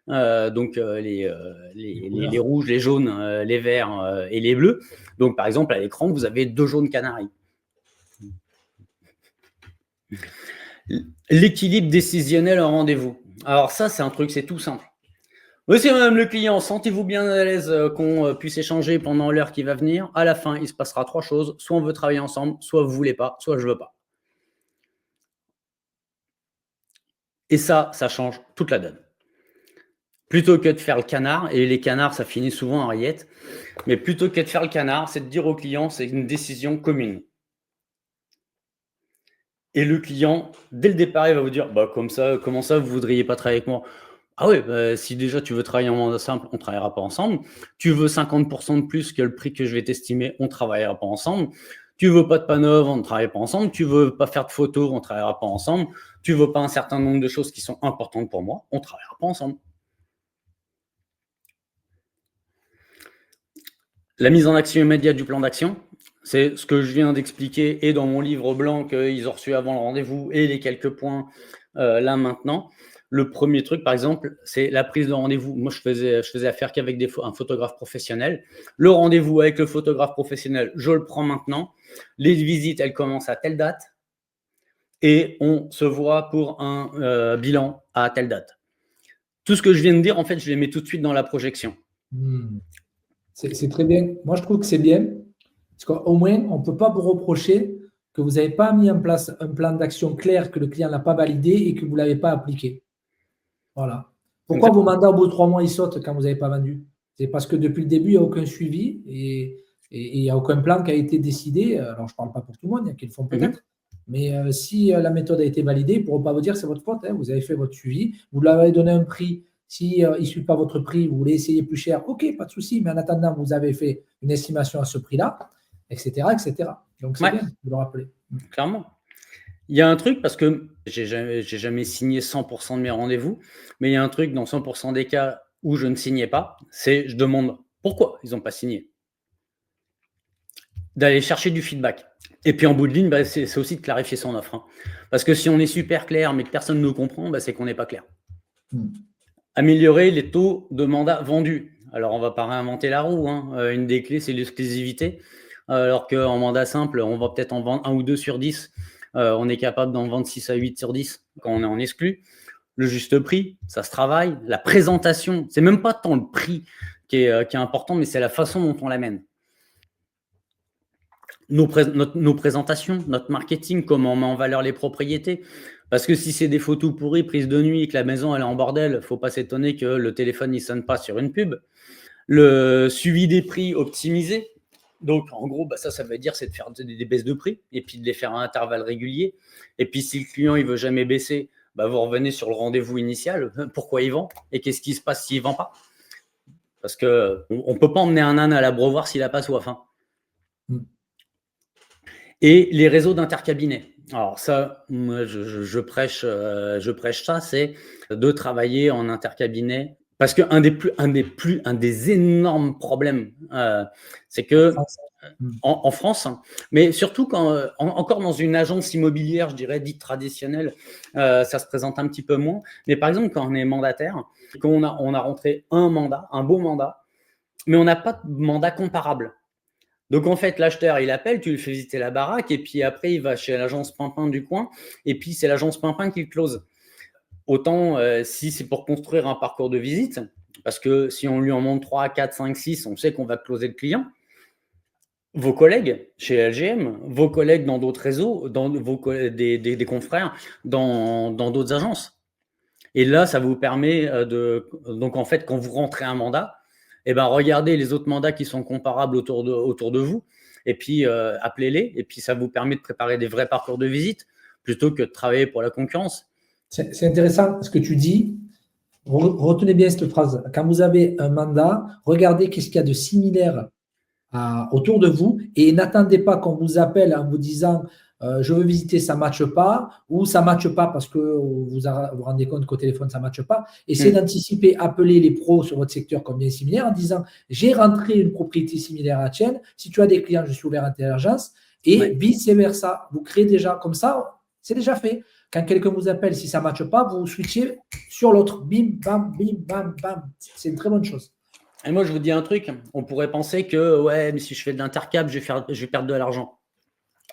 Donc, les rouges, les jaunes, les verts et les bleus. Donc, par exemple, à l'écran, vous avez 2 jaunes canaris. L'équilibre décisionnel en rendez-vous. Alors ça, c'est un truc, c'est tout simple. Monsieur et madame le client, sentez-vous bien à l'aise qu'on puisse échanger pendant l'heure qui va venir. À la fin, il se passera 3 choses. Soit on veut travailler ensemble, soit vous ne voulez pas, soit je ne veux pas. Et ça change toute la donne. Plutôt que de faire le canard, et les canards, ça finit souvent en rillettes, mais plutôt que de faire le canard, c'est de dire au client, c'est une décision commune. Et le client, dès le départ, il va vous dire, bah, comment ça, vous ne voudriez pas travailler avec moi? Ah oui, bah, si déjà tu veux travailler en mandat simple, on ne travaillera pas ensemble. Tu veux 50% de plus que le prix que je vais t'estimer, on ne travaillera pas ensemble. Tu veux pas de panneaux, on ne travaille pas ensemble. Tu veux pas faire de photos, on ne travaillera pas ensemble. Tu veux pas un certain nombre de choses qui sont importantes pour moi, on ne travaillera pas ensemble. La mise en action immédiate du plan d'action, c'est ce que je viens d'expliquer et dans mon livre blanc qu'ils ont reçu avant le rendez-vous et les quelques points là maintenant. Le premier truc, par exemple, c'est la prise de rendez-vous. Moi, je faisais affaire qu'avec un photographe professionnel. Le rendez-vous avec le photographe professionnel, je le prends maintenant. Les visites, elles commencent à telle date et on se voit pour un bilan à telle date. Tout ce que je viens de dire, en fait, je les mets tout de suite dans la projection. C'est très bien. Moi, je trouve que c'est bien Parce qu'au moins, on ne peut pas vous reprocher que vous n'avez pas mis en place un plan d'action clair, que le client n'a pas validé et que vous ne l'avez pas appliqué. Voilà. Pourquoi vos mandats au bout de 3 mois, ils sautent quand vous n'avez pas vendu? C'est parce que depuis le début, il n'y a aucun suivi et il n'y a aucun plan qui a été décidé. Alors, je ne parle pas pour tout le monde, il y en a qui le font peut-être. Mais si la méthode a été validée, ils ne pourront pas vous dire que c'est votre faute. Hein. Vous avez fait votre suivi, vous leur avez donné un prix. Si il ne suit pas votre prix, vous voulez essayer plus cher, ok, pas de souci. Mais en attendant, vous avez fait une estimation à ce prix-là, etc., etc. Donc, c'est bien de le rappeler. Clairement. Il y a un truc, parce que j'ai jamais signé 100% de mes rendez-vous, mais il y a un truc dans 100% des cas où je ne signais pas, c'est je demande pourquoi ils n'ont pas signé. D'aller chercher du feedback. Et puis en bout de ligne, bah, c'est aussi de clarifier son offre. Hein. Parce que si on est super clair, mais que personne ne nous comprend, bah, c'est qu'on n'est pas clair. Améliorer les taux de mandat vendus. Alors, on ne va pas réinventer la roue. Hein. Une des clés, c'est l'exclusivité. Alors qu'en mandat simple, on va peut-être en vendre 1 ou 2 sur 10. On est capable d'en vendre 6 à 8 sur 10 quand on est en exclu. Le juste prix, ça se travaille. La présentation, c'est même pas tant le prix qui est important, mais c'est la façon dont on l'amène. Nos présentations, notre marketing, comment on met en valeur les propriétés. Parce que si c'est des photos pourries, prises de nuit, et que la maison elle est en bordel, il ne faut pas s'étonner que le téléphone ne sonne pas sur une pub. Le suivi des prix optimisé. Donc, en gros, bah, ça veut dire c'est de faire des baisses de prix et puis de les faire à intervalles réguliers. Et puis, si le client ne veut jamais baisser, bah, vous revenez sur le rendez-vous initial. Pourquoi il vend et qu'est-ce qui se passe s'il ne vend pas? Parce qu'on ne peut pas emmener un âne à l'abreuvoir s'il n'a pas soif. Hein. Et les réseaux d'intercabinets. Alors ça, moi, je prêche ça, c'est de travailler en intercabinet. Parce qu'un des énormes problèmes, c'est que en France, mais surtout quand encore dans une agence immobilière, je dirais dite traditionnelle, ça se présente un petit peu moins. Mais par exemple, quand on est mandataire, quand on a rentré un beau mandat, mais on n'a pas de mandat comparable. Donc, en fait, l'acheteur, il appelle, tu lui fais visiter la baraque, et puis après, il va chez l'agence Pimpin du coin, et puis c'est l'agence Pimpin qui le close. Autant, si c'est pour construire un parcours de visite, parce que si on lui en montre 3, 4, 5, 6, on sait qu'on va closer le client. Vos collègues chez LGM, vos collègues dans d'autres réseaux, des confrères dans d'autres agences. Et là, ça vous permet donc, en fait, quand vous rentrez un mandat, eh ben, regardez les autres mandats qui sont comparables autour de vous, et puis appelez-les, et puis ça vous permet de préparer des vrais parcours de visite, plutôt que de travailler pour la concurrence. C'est intéressant ce que tu dis. Retenez bien cette phrase. Quand vous avez un mandat, regardez qu'est-ce qu'il y a de similaire autour de vous et n'attendez pas qu'on vous appelle en vous disant je veux visiter, ça ne matche pas, ou ça ne matche pas parce que vous vous rendez compte qu'au téléphone, ça ne matche pas. Essayez d'anticiper, appelez les pros sur votre secteur comme bien similaire en disant j'ai rentré une propriété similaire à la tienne. Si tu as des clients, je suis ouvert à l'intelligence et vice-versa. Vous créez déjà comme ça, c'est déjà fait. Quand quelqu'un vous appelle, si ça ne matche pas, vous switchez sur l'autre. Bim, bam, bam. C'est une très bonne chose. Et moi, je vous dis un truc, on pourrait penser que ouais, mais si je fais de l'intercap, je vais perdre de l'argent.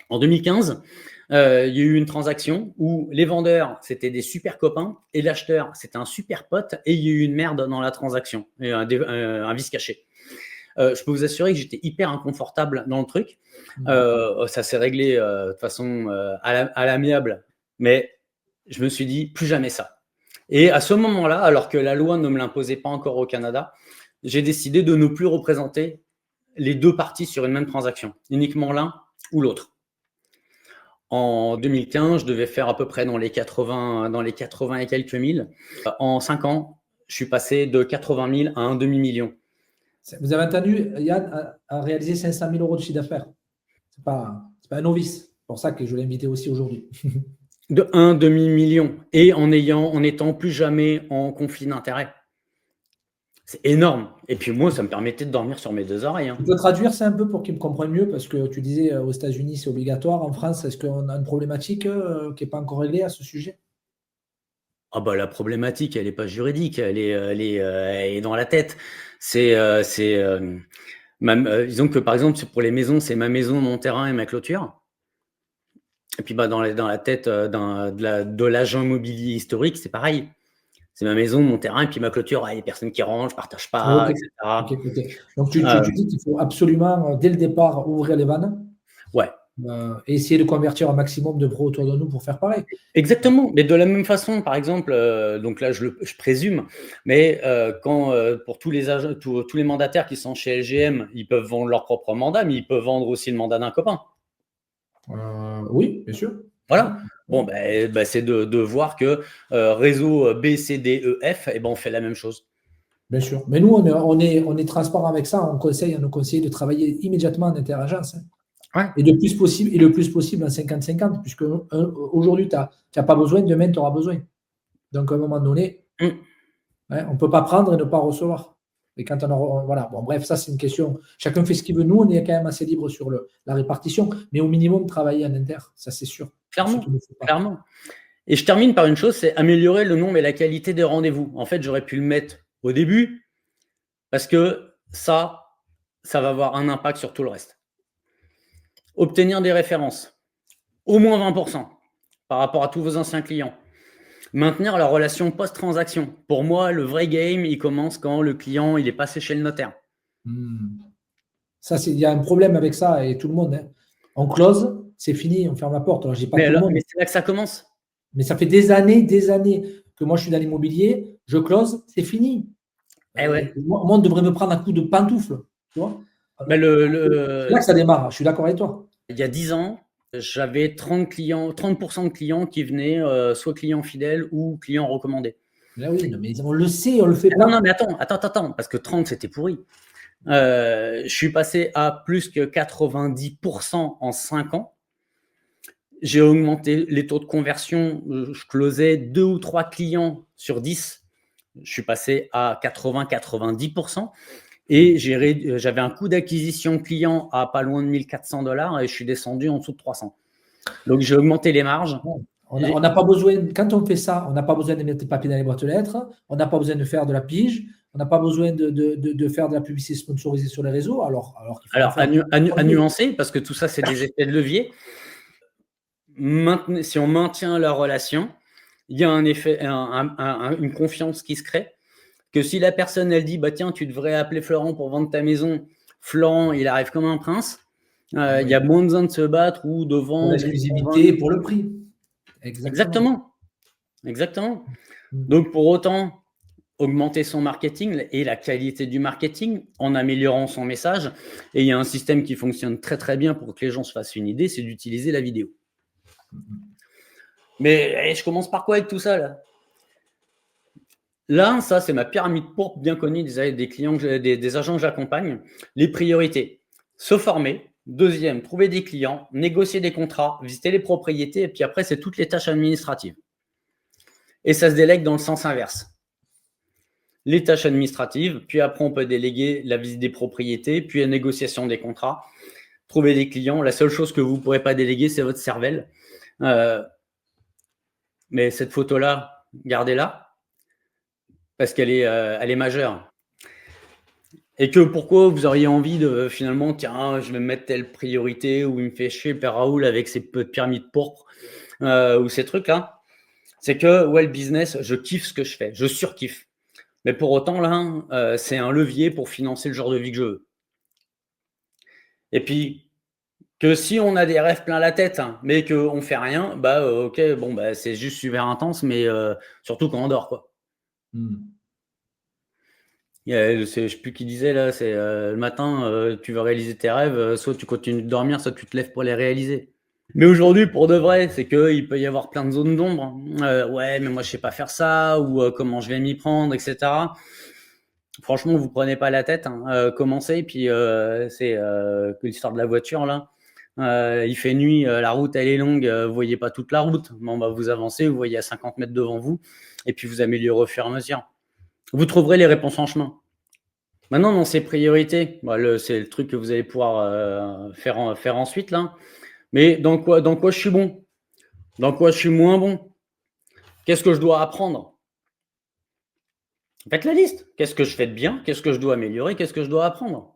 En 2015, il y a eu une transaction où les vendeurs, c'était des super copains et l'acheteur, c'était un super pote et il y a eu une merde dans la transaction, et un vice caché. Je peux vous assurer que j'étais hyper inconfortable dans le truc. Ça s'est réglé de façon à l'amiable, mais je me suis dit plus jamais ça. Et à ce moment-là, alors que la loi ne me l'imposait pas encore au Canada, j'ai décidé de ne plus représenter les deux parties sur une même transaction, uniquement l'un ou l'autre. En 2015, je devais faire à peu près dans les 80 et quelques mille. En 5 ans, je suis passé de 80 000 à un demi-million. Vous avez entendu, Yann a réalisé 500 000 euros de chiffre d'affaires. Ce n'est pas un novice. C'est pour ça que je l'ai invité aussi aujourd'hui. De un demi-million et en étant plus jamais en conflit d'intérêts. C'est énorme. Et puis moi, ça me permettait de dormir sur mes deux oreilles. Hein. Tu peux traduire ça un peu pour qu'ils me comprennent mieux, parce que tu disais aux États-Unis, c'est obligatoire. En France, est-ce qu'on a une problématique qui n'est pas encore réglée à ce sujet? Ah bah, la problématique, elle n'est pas juridique, elle est dans la tête. Disons que par exemple, pour les maisons, c'est ma maison, mon terrain et ma clôture. Et puis dans la tête de l'agent immobilier historique, c'est pareil. C'est ma maison, mon terrain, et puis ma clôture, il y a personne qui rentre, je partage pas, Ok, etc. ok, ok. Donc, tu Euh, dis qu'il faut absolument, dès le départ, ouvrir les vannes ouais, et essayer de convertir un maximum de pros autour de nous pour faire pareil. exactement. Mais de la même façon, par exemple, donc là, je présume, mais quand pour tous les agents, tous les mandataires qui sont chez LGM, ils peuvent vendre leur propre mandat, mais ils peuvent vendre aussi le mandat d'un copain. Oui, bien sûr. Voilà. Bon, c'est de voir que réseau B, C, D, E, F, et ben, on fait la même chose. Bien sûr. Mais nous, on est transparent avec ça. On conseille à nos conseillers de travailler immédiatement en interagence. Hein. Ouais. Et le plus possible en 50-50, puisque aujourd'hui, tu n'as pas besoin, demain, tu auras besoin. Donc, à un moment donné, hein, on ne peut pas prendre et ne pas recevoir. Et quand voilà, bon, bref, ça, c'est une question. Chacun fait ce qu'il veut. Nous, on est quand même assez libre sur la répartition, mais au minimum, travailler en inter, ça, c'est sûr. Clairement, clairement. Et je termine par une chose, c'est améliorer le nombre et la qualité des rendez-vous. En fait, j'aurais pu le mettre au début, parce que ça va avoir un impact sur tout le reste. Obtenir des références, au moins 20% par rapport à tous vos anciens clients. Maintenir la relation post-transaction. Pour moi, le vrai game, il commence quand le client il est passé chez le notaire. Ça, il y a un problème avec ça et tout le monde. Hein. On close, c'est fini, on ferme la porte. Alors, j'ai pas tout le monde. Mais c'est là que ça commence. Mais ça fait des années que moi, je suis dans l'immobilier. Je close, c'est fini. Ouais. Moi, on devrait me prendre un coup de pantoufle. Tu vois Mais c'est là que ça démarre. Je suis d'accord avec toi. Il y a 10 ans, j'avais 30% de clients qui venaient soit clients fidèles ou clients recommandés. Là, oui, mais on le sait, on le fait pas. Non, mais attends, parce que 30, c'était pourri. Je suis passé à plus que 90% en 5 ans. J'ai augmenté les taux de conversion. Je closais 2 ou 3 clients sur 10. Je suis passé à 80-90%. Et j'avais un coût d'acquisition client à pas loin de $1 400 et je suis descendu en dessous de 300. Donc, j'ai augmenté les marges. On n'a pas besoin, quand on fait ça, on n'a pas besoin de mettre des papiers dans les boîtes aux lettres, on n'a pas besoin de faire de la pige, on n'a pas besoin de faire de la publicité sponsorisée sur les réseaux, alors qu'il faut Alors, faire. à nuancer, parce que tout ça, c'est des effets de levier. Si on maintient la relation, il y a un effet, une confiance qui se crée. Que si la personne, elle dit, bah tiens, tu devrais appeler Florent pour vendre ta maison, Florent, il arrive comme un prince. Il y a moins besoin de se battre ou de vendre. Pour l'exclusivité, pour le prix. Exactement. Donc, pour autant, augmenter son marketing et la qualité du marketing en améliorant son message. Et il y a un système qui fonctionne très très bien pour que les gens se fassent une idée, c'est d'utiliser la vidéo. Mais je commence par quoi avec tout ça là ? Là, ça c'est ma pyramide pourpre bien connue des clients, des agents que j'accompagne. Les priorités, se former. Deuxième, trouver des clients, négocier des contrats, visiter les propriétés. Et puis après, c'est toutes les tâches administratives. Et ça se délègue dans le sens inverse. Les tâches administratives, puis après on peut déléguer la visite des propriétés, puis la négociation des contrats, trouver des clients. La seule chose que vous ne pourrez pas déléguer, c'est votre cervelle. Mais cette photo-là, gardez-la, parce qu'elle est majeure. Et que pourquoi vous auriez envie de finalement, tiens, je vais me mettre telle priorité, ou il me fait chier Père Raoul avec ses pyramides pourpres, ou ces trucs-là. C'est que, le business, je kiffe ce que je fais, je surkiffe. Mais pour autant, là, c'est un levier pour financer le genre de vie que je veux. Et puis, que si on a des rêves plein la tête, mais qu'on ne fait rien, ok, c'est juste super intense, mais surtout quand on dort, quoi. Je ne sais plus qui disait, là, c'est le matin, tu veux réaliser tes rêves, soit tu continues de dormir, soit tu te lèves pour les réaliser. Mais aujourd'hui, pour de vrai, c'est qu'il peut y avoir plein de zones d'ombre. Ouais, mais moi, je ne sais pas faire ça, ou comment je vais m'y prendre, etc. Franchement, vous prenez pas la tête, commencez, puis c'est l'histoire de la voiture là. Il fait nuit, la route elle est longue, vous voyez pas toute la route. Bon, vous avancez, vous voyez à 50 mètres devant vous, et puis vous améliorez au fur et à mesure. Vous trouverez les réponses en chemin. Maintenant, dans ces priorités, c'est le truc que vous allez pouvoir faire ensuite là. Mais dans quoi je suis bon ? Dans quoi je suis moins bon ? Qu'est-ce que je dois apprendre ? Faites la liste. Qu'est-ce que je fais de bien ? Qu'est-ce que je dois améliorer ? Qu'est-ce que je dois apprendre ?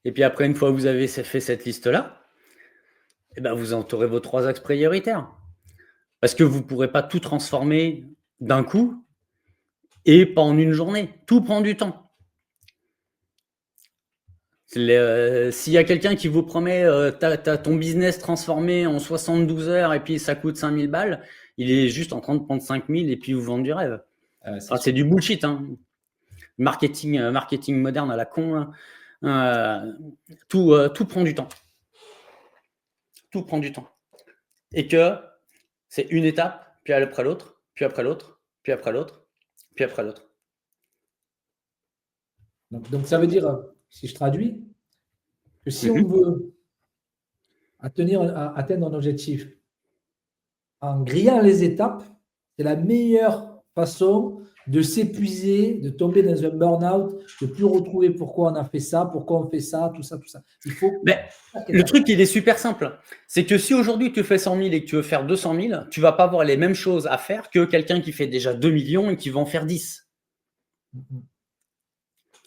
Et puis après, une fois que vous avez fait cette liste-là, vous entourez vos 3 axes prioritaires. Parce que vous ne pourrez pas tout transformer d'un coup et pas en une journée. Tout prend du temps. S'il y a quelqu'un qui vous promet ton business transformé en 72 heures et puis ça coûte 5000 balles, il est juste en train de prendre 5000 et puis vous vendre du rêve. C'est du bullshit. Hein. Marketing moderne à la con. Tout prend du temps. Tout prend du temps. Et que c'est une étape, puis après l'autre, puis après l'autre, puis après l'autre, puis après l'autre. Donc, ça veut dire, si je traduis, que si on veut atteindre un objectif en grillant les étapes, c'est la meilleure façon de s'épuiser, de tomber dans un burn-out, de ne plus retrouver pourquoi on a fait ça, pourquoi on fait ça, tout ça, tout ça. Il faut. Mais le truc, il est super simple. C'est que si aujourd'hui tu fais 100 000 et que tu veux faire 200 000, tu ne vas pas avoir les mêmes choses à faire que quelqu'un qui fait déjà 2 millions et qui va en faire 10.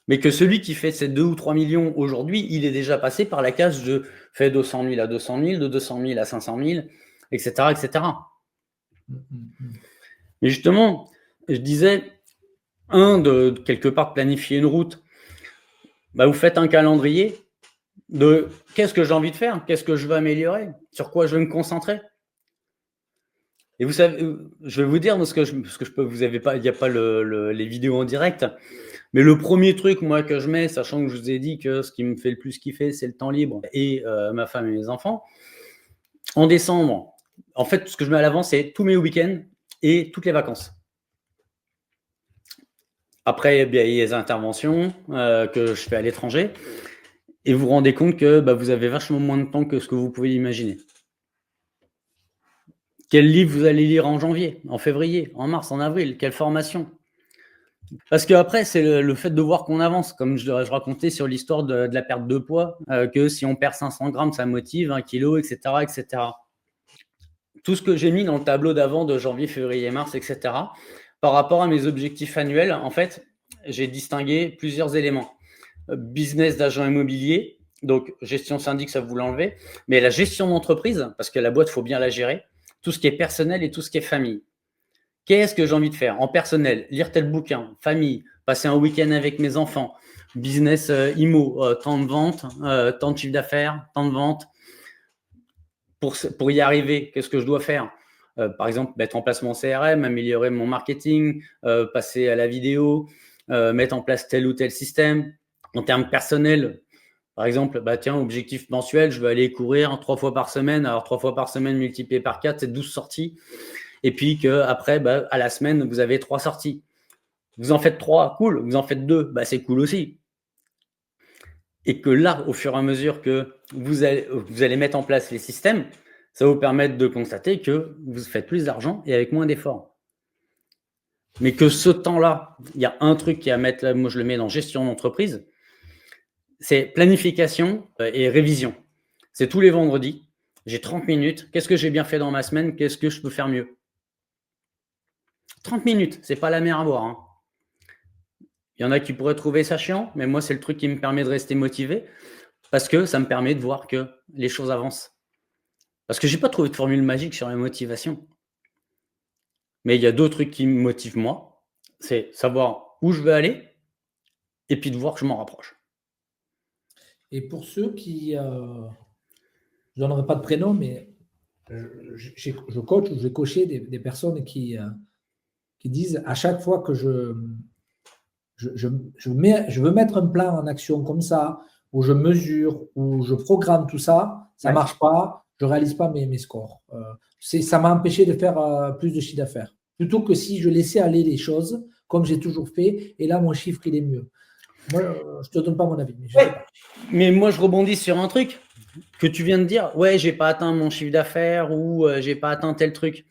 Mais que celui qui fait ces 2 ou 3 millions aujourd'hui, il est déjà passé par la case de fait 200 000 à 200 000, de 200 000 à 500 000, etc., etc. Mais justement, je disais, de quelque part planifier une route, vous faites un calendrier de qu'est-ce que j'ai envie de faire, qu'est-ce que je veux améliorer, sur quoi je vais me concentrer. Et vous savez, je vais vous dire, parce que je peux, vous avez pas, il n'y a pas les vidéos en direct, mais le premier truc, moi, que je mets, sachant que je vous ai dit que ce qui me fait le plus kiffer, c'est le temps libre et ma femme et mes enfants, en décembre, en fait, ce que je mets à l'avant, c'est tous mes week-ends et toutes les vacances. Après, il y a les interventions que je fais à l'étranger. Et vous vous rendez compte que vous avez vachement moins de temps que ce que vous pouvez imaginer. Quel livre vous allez lire en janvier, en février, en mars, en avril? Quelle formation? Parce qu'après, c'est le fait de voir qu'on avance. Comme je racontais sur l'histoire de la perte de poids, que si on perd 500 grammes, ça motive, 1 kilo, etc., etc. Tout ce que j'ai mis dans le tableau d'avant de janvier, février, mars, etc., par rapport à mes objectifs annuels, en fait, j'ai distingué plusieurs éléments. Business d'agent immobilier, donc gestion syndic, ça vous l'enlevez, mais la gestion d'entreprise, parce que la boîte, il faut bien la gérer, tout ce qui est personnel et tout ce qui est famille. Qu'est-ce que j'ai envie de faire en personnel? Lire tel bouquin, famille, passer un week-end avec mes enfants, business IMO, temps de vente, temps de chiffre d'affaires, temps de vente. Pour y arriver, qu'est-ce que je dois faire? Par exemple, mettre en place mon CRM, améliorer mon marketing, passer à la vidéo, mettre en place tel ou tel système. En termes personnels, par exemple, objectif mensuel, je vais aller courir 3 fois par semaine. Alors, 3 fois par semaine multiplié par 4, c'est 12 sorties. Et puis qu'après, à la semaine, vous avez 3 sorties. Vous en faites 3, cool. Vous en faites 2, c'est cool aussi. Et que là, au fur et à mesure que vous allez mettre en place les systèmes, ça va vous permettre de constater que vous faites plus d'argent et avec moins d'efforts. Mais que ce temps-là, il y a un truc qui est à mettre là, moi je le mets dans gestion d'entreprise, c'est planification et révision. C'est tous les vendredis. J'ai 30 minutes. Qu'est-ce que j'ai bien fait dans ma semaine? Qu'est-ce que je peux faire mieux? 30 minutes, c'est pas la mer à boire. Hein. Il y en a qui pourraient trouver ça chiant, mais moi, c'est le truc qui me permet de rester motivé parce que ça me permet de voir que les choses avancent. Parce que je n'ai pas trouvé de formule magique sur la motivation. Mais il y a d'autres trucs qui me motivent moi. C'est savoir où je veux aller et puis de voir que je m'en rapproche. Et pour ceux qui, je ne donnerai pas de prénom, mais je coach ou j'ai coaché des personnes qui disent à chaque fois que je veux mettre un plan en action comme ça, où je mesure, où je programme tout ça, ça ne marche pas, je ne réalise pas mes scores. Ça m'a empêché de faire plus de chiffre d'affaires. Plutôt que si je laissais aller les choses, comme j'ai toujours fait, et là, mon chiffre, il est mieux. Moi, je ne te donne pas mon avis. Mais moi, je rebondis sur un truc que tu viens de dire. Ouais, je n'ai pas atteint mon chiffre d'affaires ou je n'ai pas atteint tel truc.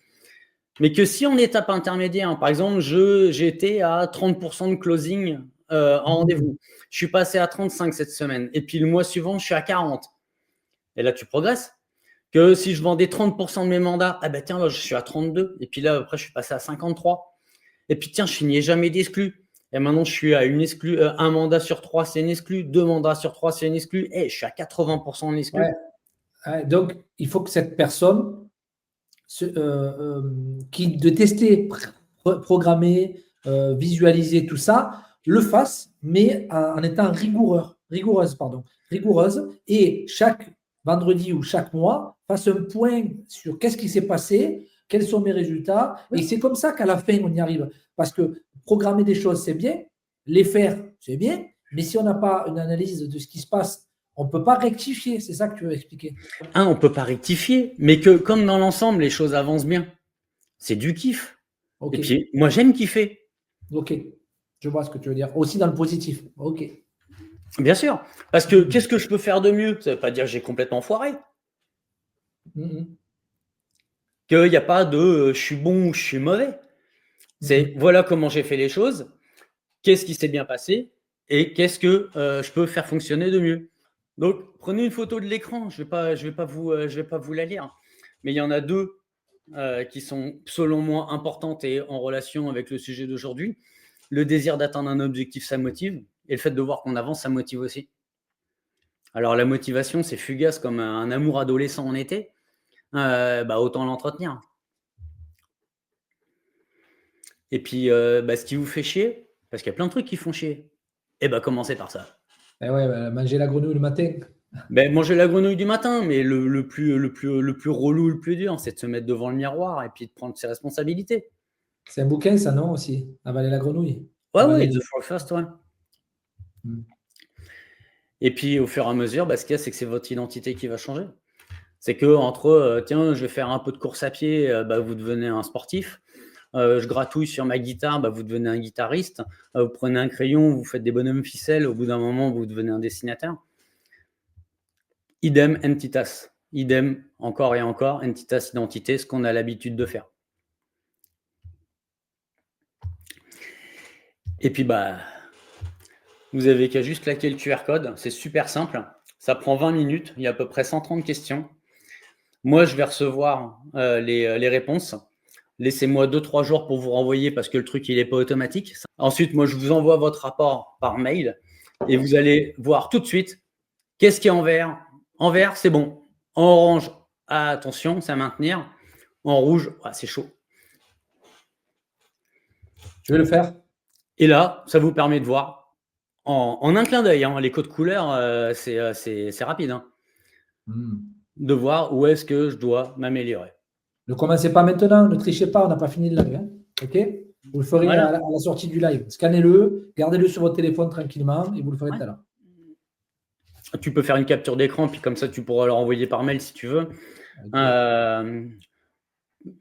Mais que si en étape intermédiaire, par exemple, j'étais à 30% de closing en rendez-vous. Je suis passé à 35 cette semaine. Et puis le mois suivant, je suis à 40. Et là, tu progresses. Que si je vendais 30% de mes mandats, tiens, là, je suis à 32. Et puis là, après, je suis passé à 53. Et puis, tiens, je finis jamais d'exclus. Et maintenant, je suis à une exclue. Un mandat sur 3, c'est une exclue. 2 mandats sur 3, c'est une exclue. Et je suis à 80% en exclus. Ouais. Donc, il faut que cette personne de tester, programmer, visualiser tout ça, le fasse, mais en étant rigoureuse, et chaque vendredi ou chaque mois, fasse un point sur qu'est-ce qui s'est passé, quels sont mes résultats, et c'est comme ça qu'à la fin, on y arrive. Parce que programmer des choses, c'est bien, les faire, c'est bien, mais si on n'a pas une analyse de ce qui se passe, on ne peut pas rectifier. C'est ça que tu veux expliquer. On ne peut pas rectifier, mais que comme dans l'ensemble, les choses avancent bien. C'est du kiff. Okay. Et puis, moi, j'aime kiffer. Ok, je vois ce que tu veux dire. Aussi dans le positif. Ok. Bien sûr. Parce que qu'est-ce que je peux faire de mieux? Ça ne veut pas dire que j'ai complètement foiré. Qu'il n'y a pas de je suis bon ou je suis mauvais. C'est voilà comment j'ai fait les choses, qu'est-ce qui s'est bien passé et qu'est-ce que je peux faire fonctionner de mieux. Donc, prenez une photo de l'écran. Je vais pas vous la lire. Mais il y en a deux qui sont, selon moi, importantes et en relation avec le sujet d'aujourd'hui. Le désir d'atteindre un objectif, ça motive. Et le fait de voir qu'on avance, ça motive aussi. Alors, la motivation, c'est fugace comme un amour adolescent en été. Autant l'entretenir. Et puis, ce qui vous fait chier, parce qu'il y a plein de trucs qui font chier, commencez par ça. Manger la grenouille le matin. Manger la grenouille du matin, mais le plus relou, le plus dur, c'est de se mettre devant le miroir et puis de prendre ses responsabilités. C'est un bouquin, ça, non, aussi? Avaler la grenouille. Ouais, The Four First, ouais. Et puis, au fur et à mesure, ce qu'il y a, c'est que c'est votre identité qui va changer. C'est que entre, tiens, je vais faire un peu de course à pied, vous devenez un sportif. Je gratouille sur ma guitare, vous devenez un guitariste. Vous prenez un crayon, vous faites des bonhommes ficelles. Au bout d'un moment, vous devenez un dessinateur. Idem, entitas. Idem, encore et encore, entitas, identité, ce qu'on a l'habitude de faire. Et puis, vous avez qu'à juste claquer le QR code. C'est super simple. Ça prend 20 minutes. Il y a à peu près 130 questions. Moi, je vais recevoir les réponses. Laissez-moi 2-3 jours pour vous renvoyer parce que le truc, il n'est pas automatique. Ensuite, moi, je vous envoie votre rapport par mail et vous allez voir tout de suite qu'est-ce qui est en vert. En vert, c'est bon. En orange, attention, c'est à maintenir. En rouge, c'est chaud. Tu veux le faire? Et là, ça vous permet de voir en un clin d'œil. Les codes couleurs, c'est rapide. De voir où est-ce que je dois m'améliorer. Ne commencez pas maintenant, ne trichez pas, on n'a pas fini le live. Ok? Vous le ferez à la sortie du live. Scannez-le, gardez-le sur votre téléphone tranquillement et vous le ferez tout à l'heure. Tu peux faire une capture d'écran, puis comme ça, tu pourras leur envoyer par mail si tu veux. Okay.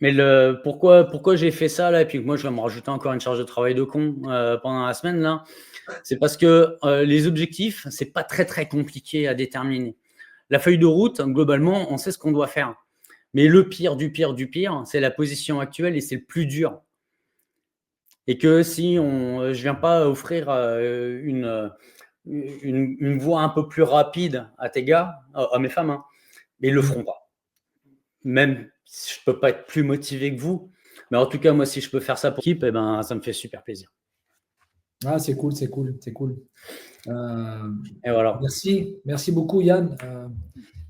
Mais pourquoi j'ai fait ça là, et puis moi, je vais me rajouter encore une charge de travail de con pendant la semaine là, c'est parce que les objectifs, c'est pas très, très compliqué à déterminer. La feuille de route, globalement, on sait ce qu'on doit faire. Mais le pire du pire du pire, c'est la position actuelle et c'est le plus dur. Et que si je viens pas offrir une voie un peu plus rapide à tes gars, à mes femmes, mais ils le feront pas. Même si je peux pas être plus motivé que vous, mais en tout cas, moi, si je peux faire ça pour l'équipe, ça me fait super plaisir. Ah, c'est cool. Et voilà. Merci beaucoup, Yann.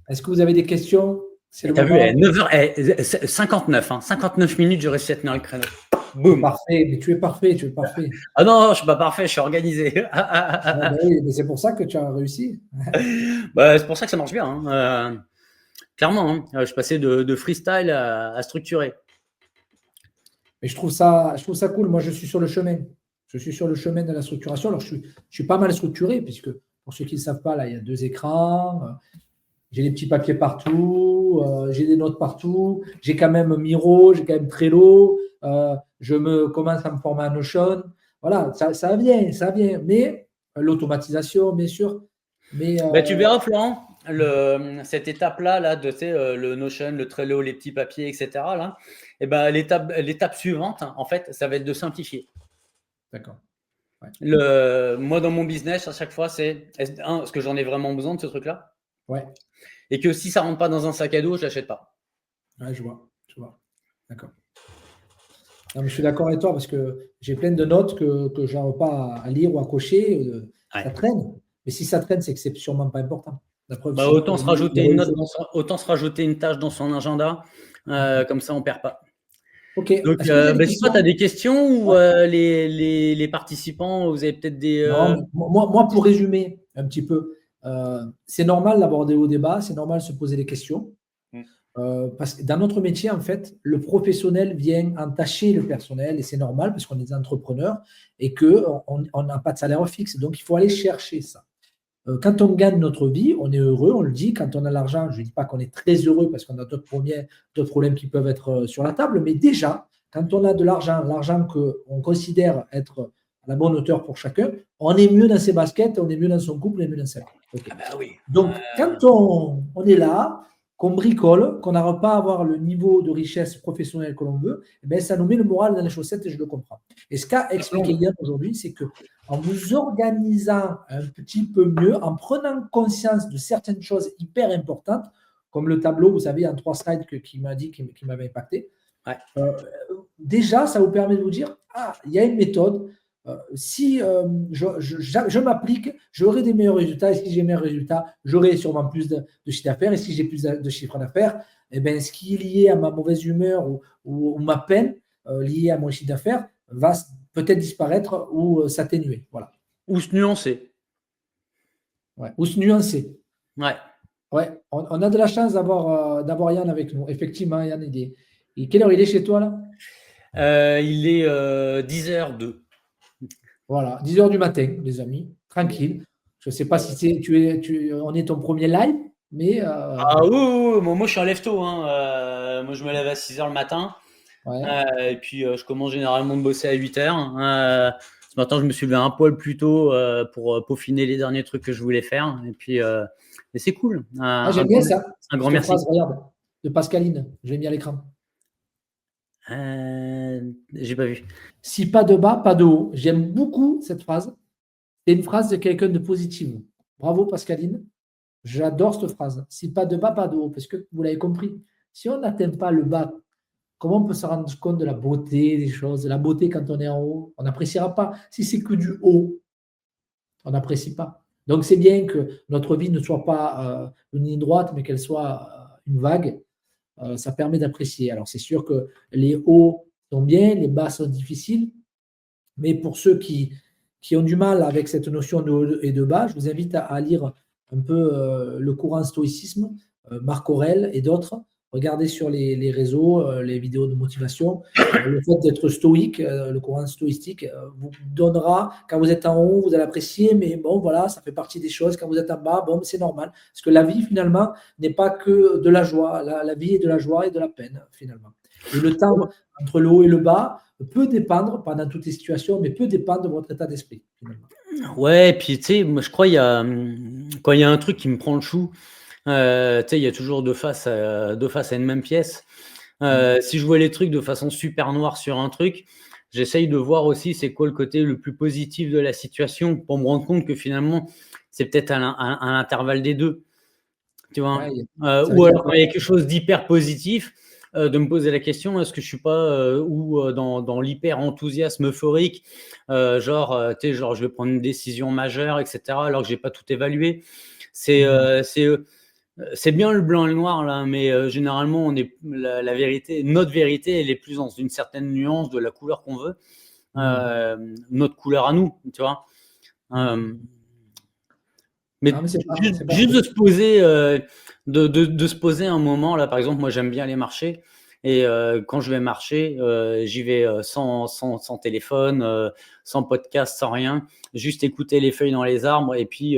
Est-ce que vous avez des questions? Tu as vu, 9h59, 59 minutes, j'ai réussi à tenir le créneau. Boum. Parfait, mais tu es parfait. Ah non, je suis pas parfait, je suis organisé. Oui, mais c'est pour ça que tu as réussi. C'est pour ça que ça marche bien. Clairement, je passais de freestyle à structuré. Mais je trouve ça cool. Moi, je suis sur le chemin. Je suis sur le chemin de la structuration. Alors, je suis pas mal structuré, puisque pour ceux qui ne savent pas, là, il y a 2 écrans. J'ai des petits papiers partout. J'ai des notes partout. J'ai quand même Miro, j'ai quand même Trello. Je commence à me former à Notion. Voilà, ça vient. Mais l'automatisation, bien sûr. Mais, tu verras, Florent, cette étape-là, le Notion, le Trello, les petits papiers, etc. Là, l'étape suivante, en fait, ça va être de simplifier. D'accord. Ouais. Moi, dans mon business, à chaque fois, c'est est-ce que j'en ai vraiment besoin de ce truc-là? Ouais. Et que si ça rentre pas dans un sac à dos, je l'achète pas. Ouais, je vois. D'accord. Non, mais je suis d'accord avec toi parce que j'ai plein de notes que je n'arrive pas à lire ou à cocher. Ça traîne. Mais si ça traîne, c'est que c'est sûrement pas important. Autant se rajouter une note, autant se rajouter une tâche dans son agenda. Comme ça, on ne perd pas. Ok. Donc, Est-ce que vous avez des si toi, questions? tu as des questions ou Ouais. les participants, vous avez peut-être des… Non, mais moi, pour résumer un petit peu, c'est normal d'avoir des hauts débats, c'est normal de se poser des questions. Parce que dans notre métier, en fait, le professionnel vient entacher le personnel et c'est normal parce qu'on est des entrepreneurs et qu'on n'a pas de salaire fixe. Donc, il faut aller chercher ça. Quand on gagne notre vie, on est heureux, on le dit. Quand on a l'argent, je ne dis pas qu'on est très heureux parce qu'on a d'autres problèmes qui peuvent être sur la table, mais déjà, quand on a de l'argent qu'on considère être à la bonne hauteur pour chacun, on est mieux dans ses baskets, on est mieux dans son couple, on est mieux dans sa vie. Okay. Ah bah oui. Donc, quand on est là, qu'on bricole, qu'on n'arrive pas à avoir le niveau de richesse professionnelle que l'on veut, eh bien, ça nous met le moral dans les chaussettes et je le comprends. Et ce qu'a expliqué Yann aujourd'hui, c'est qu'en vous organisant un petit peu mieux, en prenant conscience de certaines choses hyper importantes, comme le tableau, vous savez, en 3 slides qui m'a dit, qui m'avait impacté, ouais. Déjà, ça vous permet de vous dire, il y a une méthode. Si je m'applique, j'aurai des meilleurs résultats. Et si j'ai meilleurs résultats, j'aurai sûrement plus de chiffre d'affaires. Et si j'ai plus de chiffre d'affaires, eh ben, ce qui est lié à ma mauvaise humeur ou ma peine liée à mon chiffre d'affaires va peut-être disparaître ou s'atténuer. Voilà. Ou se nuancer. Ouais. Ou se nuancer. Ouais. Ouais. On a de la chance d'avoir Yann avec nous. Effectivement, Yann, quelle heure il est chez toi là Il est 10h02. Voilà, 10h du matin, les amis, tranquille. Je ne sais pas si on est ton premier live, mais. Ah oui, moi je suis un lève-tôt. Hein. Moi je me lève à 6h le matin. Ouais. Et puis je commence généralement de bosser à 8h. Ce matin, je me suis levé un poil plus tôt pour peaufiner les derniers trucs que je voulais faire. Et puis c'est cool. J'aime bien ça. Un grand merci. Phrase, regarde, de Pascaline, je l'ai mis à l'écran. J'ai pas vu. Si pas de bas, pas de haut. J'aime beaucoup cette phrase. C'est une phrase de quelqu'un de positif. Bravo Pascaline. J'adore cette phrase. Si pas de bas, pas de haut. Parce que vous l'avez compris, si on n'atteint pas le bas, comment on peut se rendre compte de la beauté des choses? La beauté quand on est en haut, on n'appréciera pas. Si c'est que du haut, on n'apprécie pas. Donc c'est bien que notre vie ne soit pas une ligne droite, mais qu'elle soit une vague. Ça permet d'apprécier. Alors c'est sûr que les hauts sont bien, les bas sont difficiles, mais pour ceux qui ont du mal avec cette notion de haut et de bas, je vous invite à lire un peu le courant stoïcisme, Marc Aurèle et d'autres. Regardez sur les réseaux, les vidéos de motivation. Le fait d'être stoïque, le courant stoïstique, vous donnera, quand vous êtes en haut, vous allez apprécier, mais bon, voilà, ça fait partie des choses. Quand vous êtes en bas, bon, c'est normal. Parce que la vie, finalement, n'est pas que de la joie. La vie est de la joie et de la peine, finalement. Et le temps entre le haut et le bas peut dépendre, pas dans toutes les situations, mais peut dépendre de votre état d'esprit, finalement. Ouais, et puis tu sais, moi je crois quand il y a un truc qui me prend le chou, tu sais, il y a toujours deux faces à une même pièce. Si je vois les trucs de façon super noire sur un truc, j'essaye de voir aussi c'est quoi le côté le plus positif de la situation pour me rendre compte que finalement, c'est peut-être un intervalle des deux. Tu vois, Ouais, ou alors quand il y a quelque chose d'hyper positif, de me poser la question, est-ce que je suis pas dans l'hyper enthousiasme euphorique, genre, tu sais, genre je vais prendre une décision majeure, etc., alors que j'ai pas tout évalué. C'est bien le blanc et le noir là, mais généralement la vérité, notre vérité, elle est plus dans une certaine nuance de la couleur qu'on veut, notre couleur à nous, tu vois. Mais juste de se poser, de se poser un moment là, par exemple, moi j'aime bien aller marcher et quand je vais marcher, j'y vais sans téléphone, sans podcast, sans rien, juste écouter les feuilles dans les arbres et puis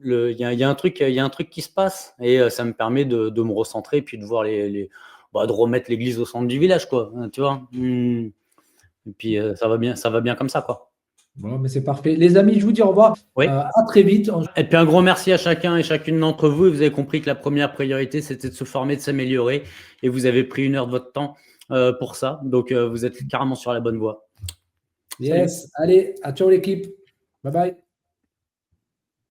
il y a un truc qui se passe et ça me permet de me recentrer puis de voir de remettre l'église au centre du village, quoi, tu vois. Et puis ça va bien comme ça, quoi. Bon, mais c'est parfait. Les amis, je vous dis au revoir. Oui. À très vite. Et puis un grand merci à chacun et chacune d'entre vous. Vous avez compris que la première priorité, c'était de se former, de s'améliorer. Et vous avez pris 1 heure de votre temps pour ça. Donc, vous êtes carrément sur la bonne voie. Yes. Salut. Allez, à ciao l'équipe. Bye bye.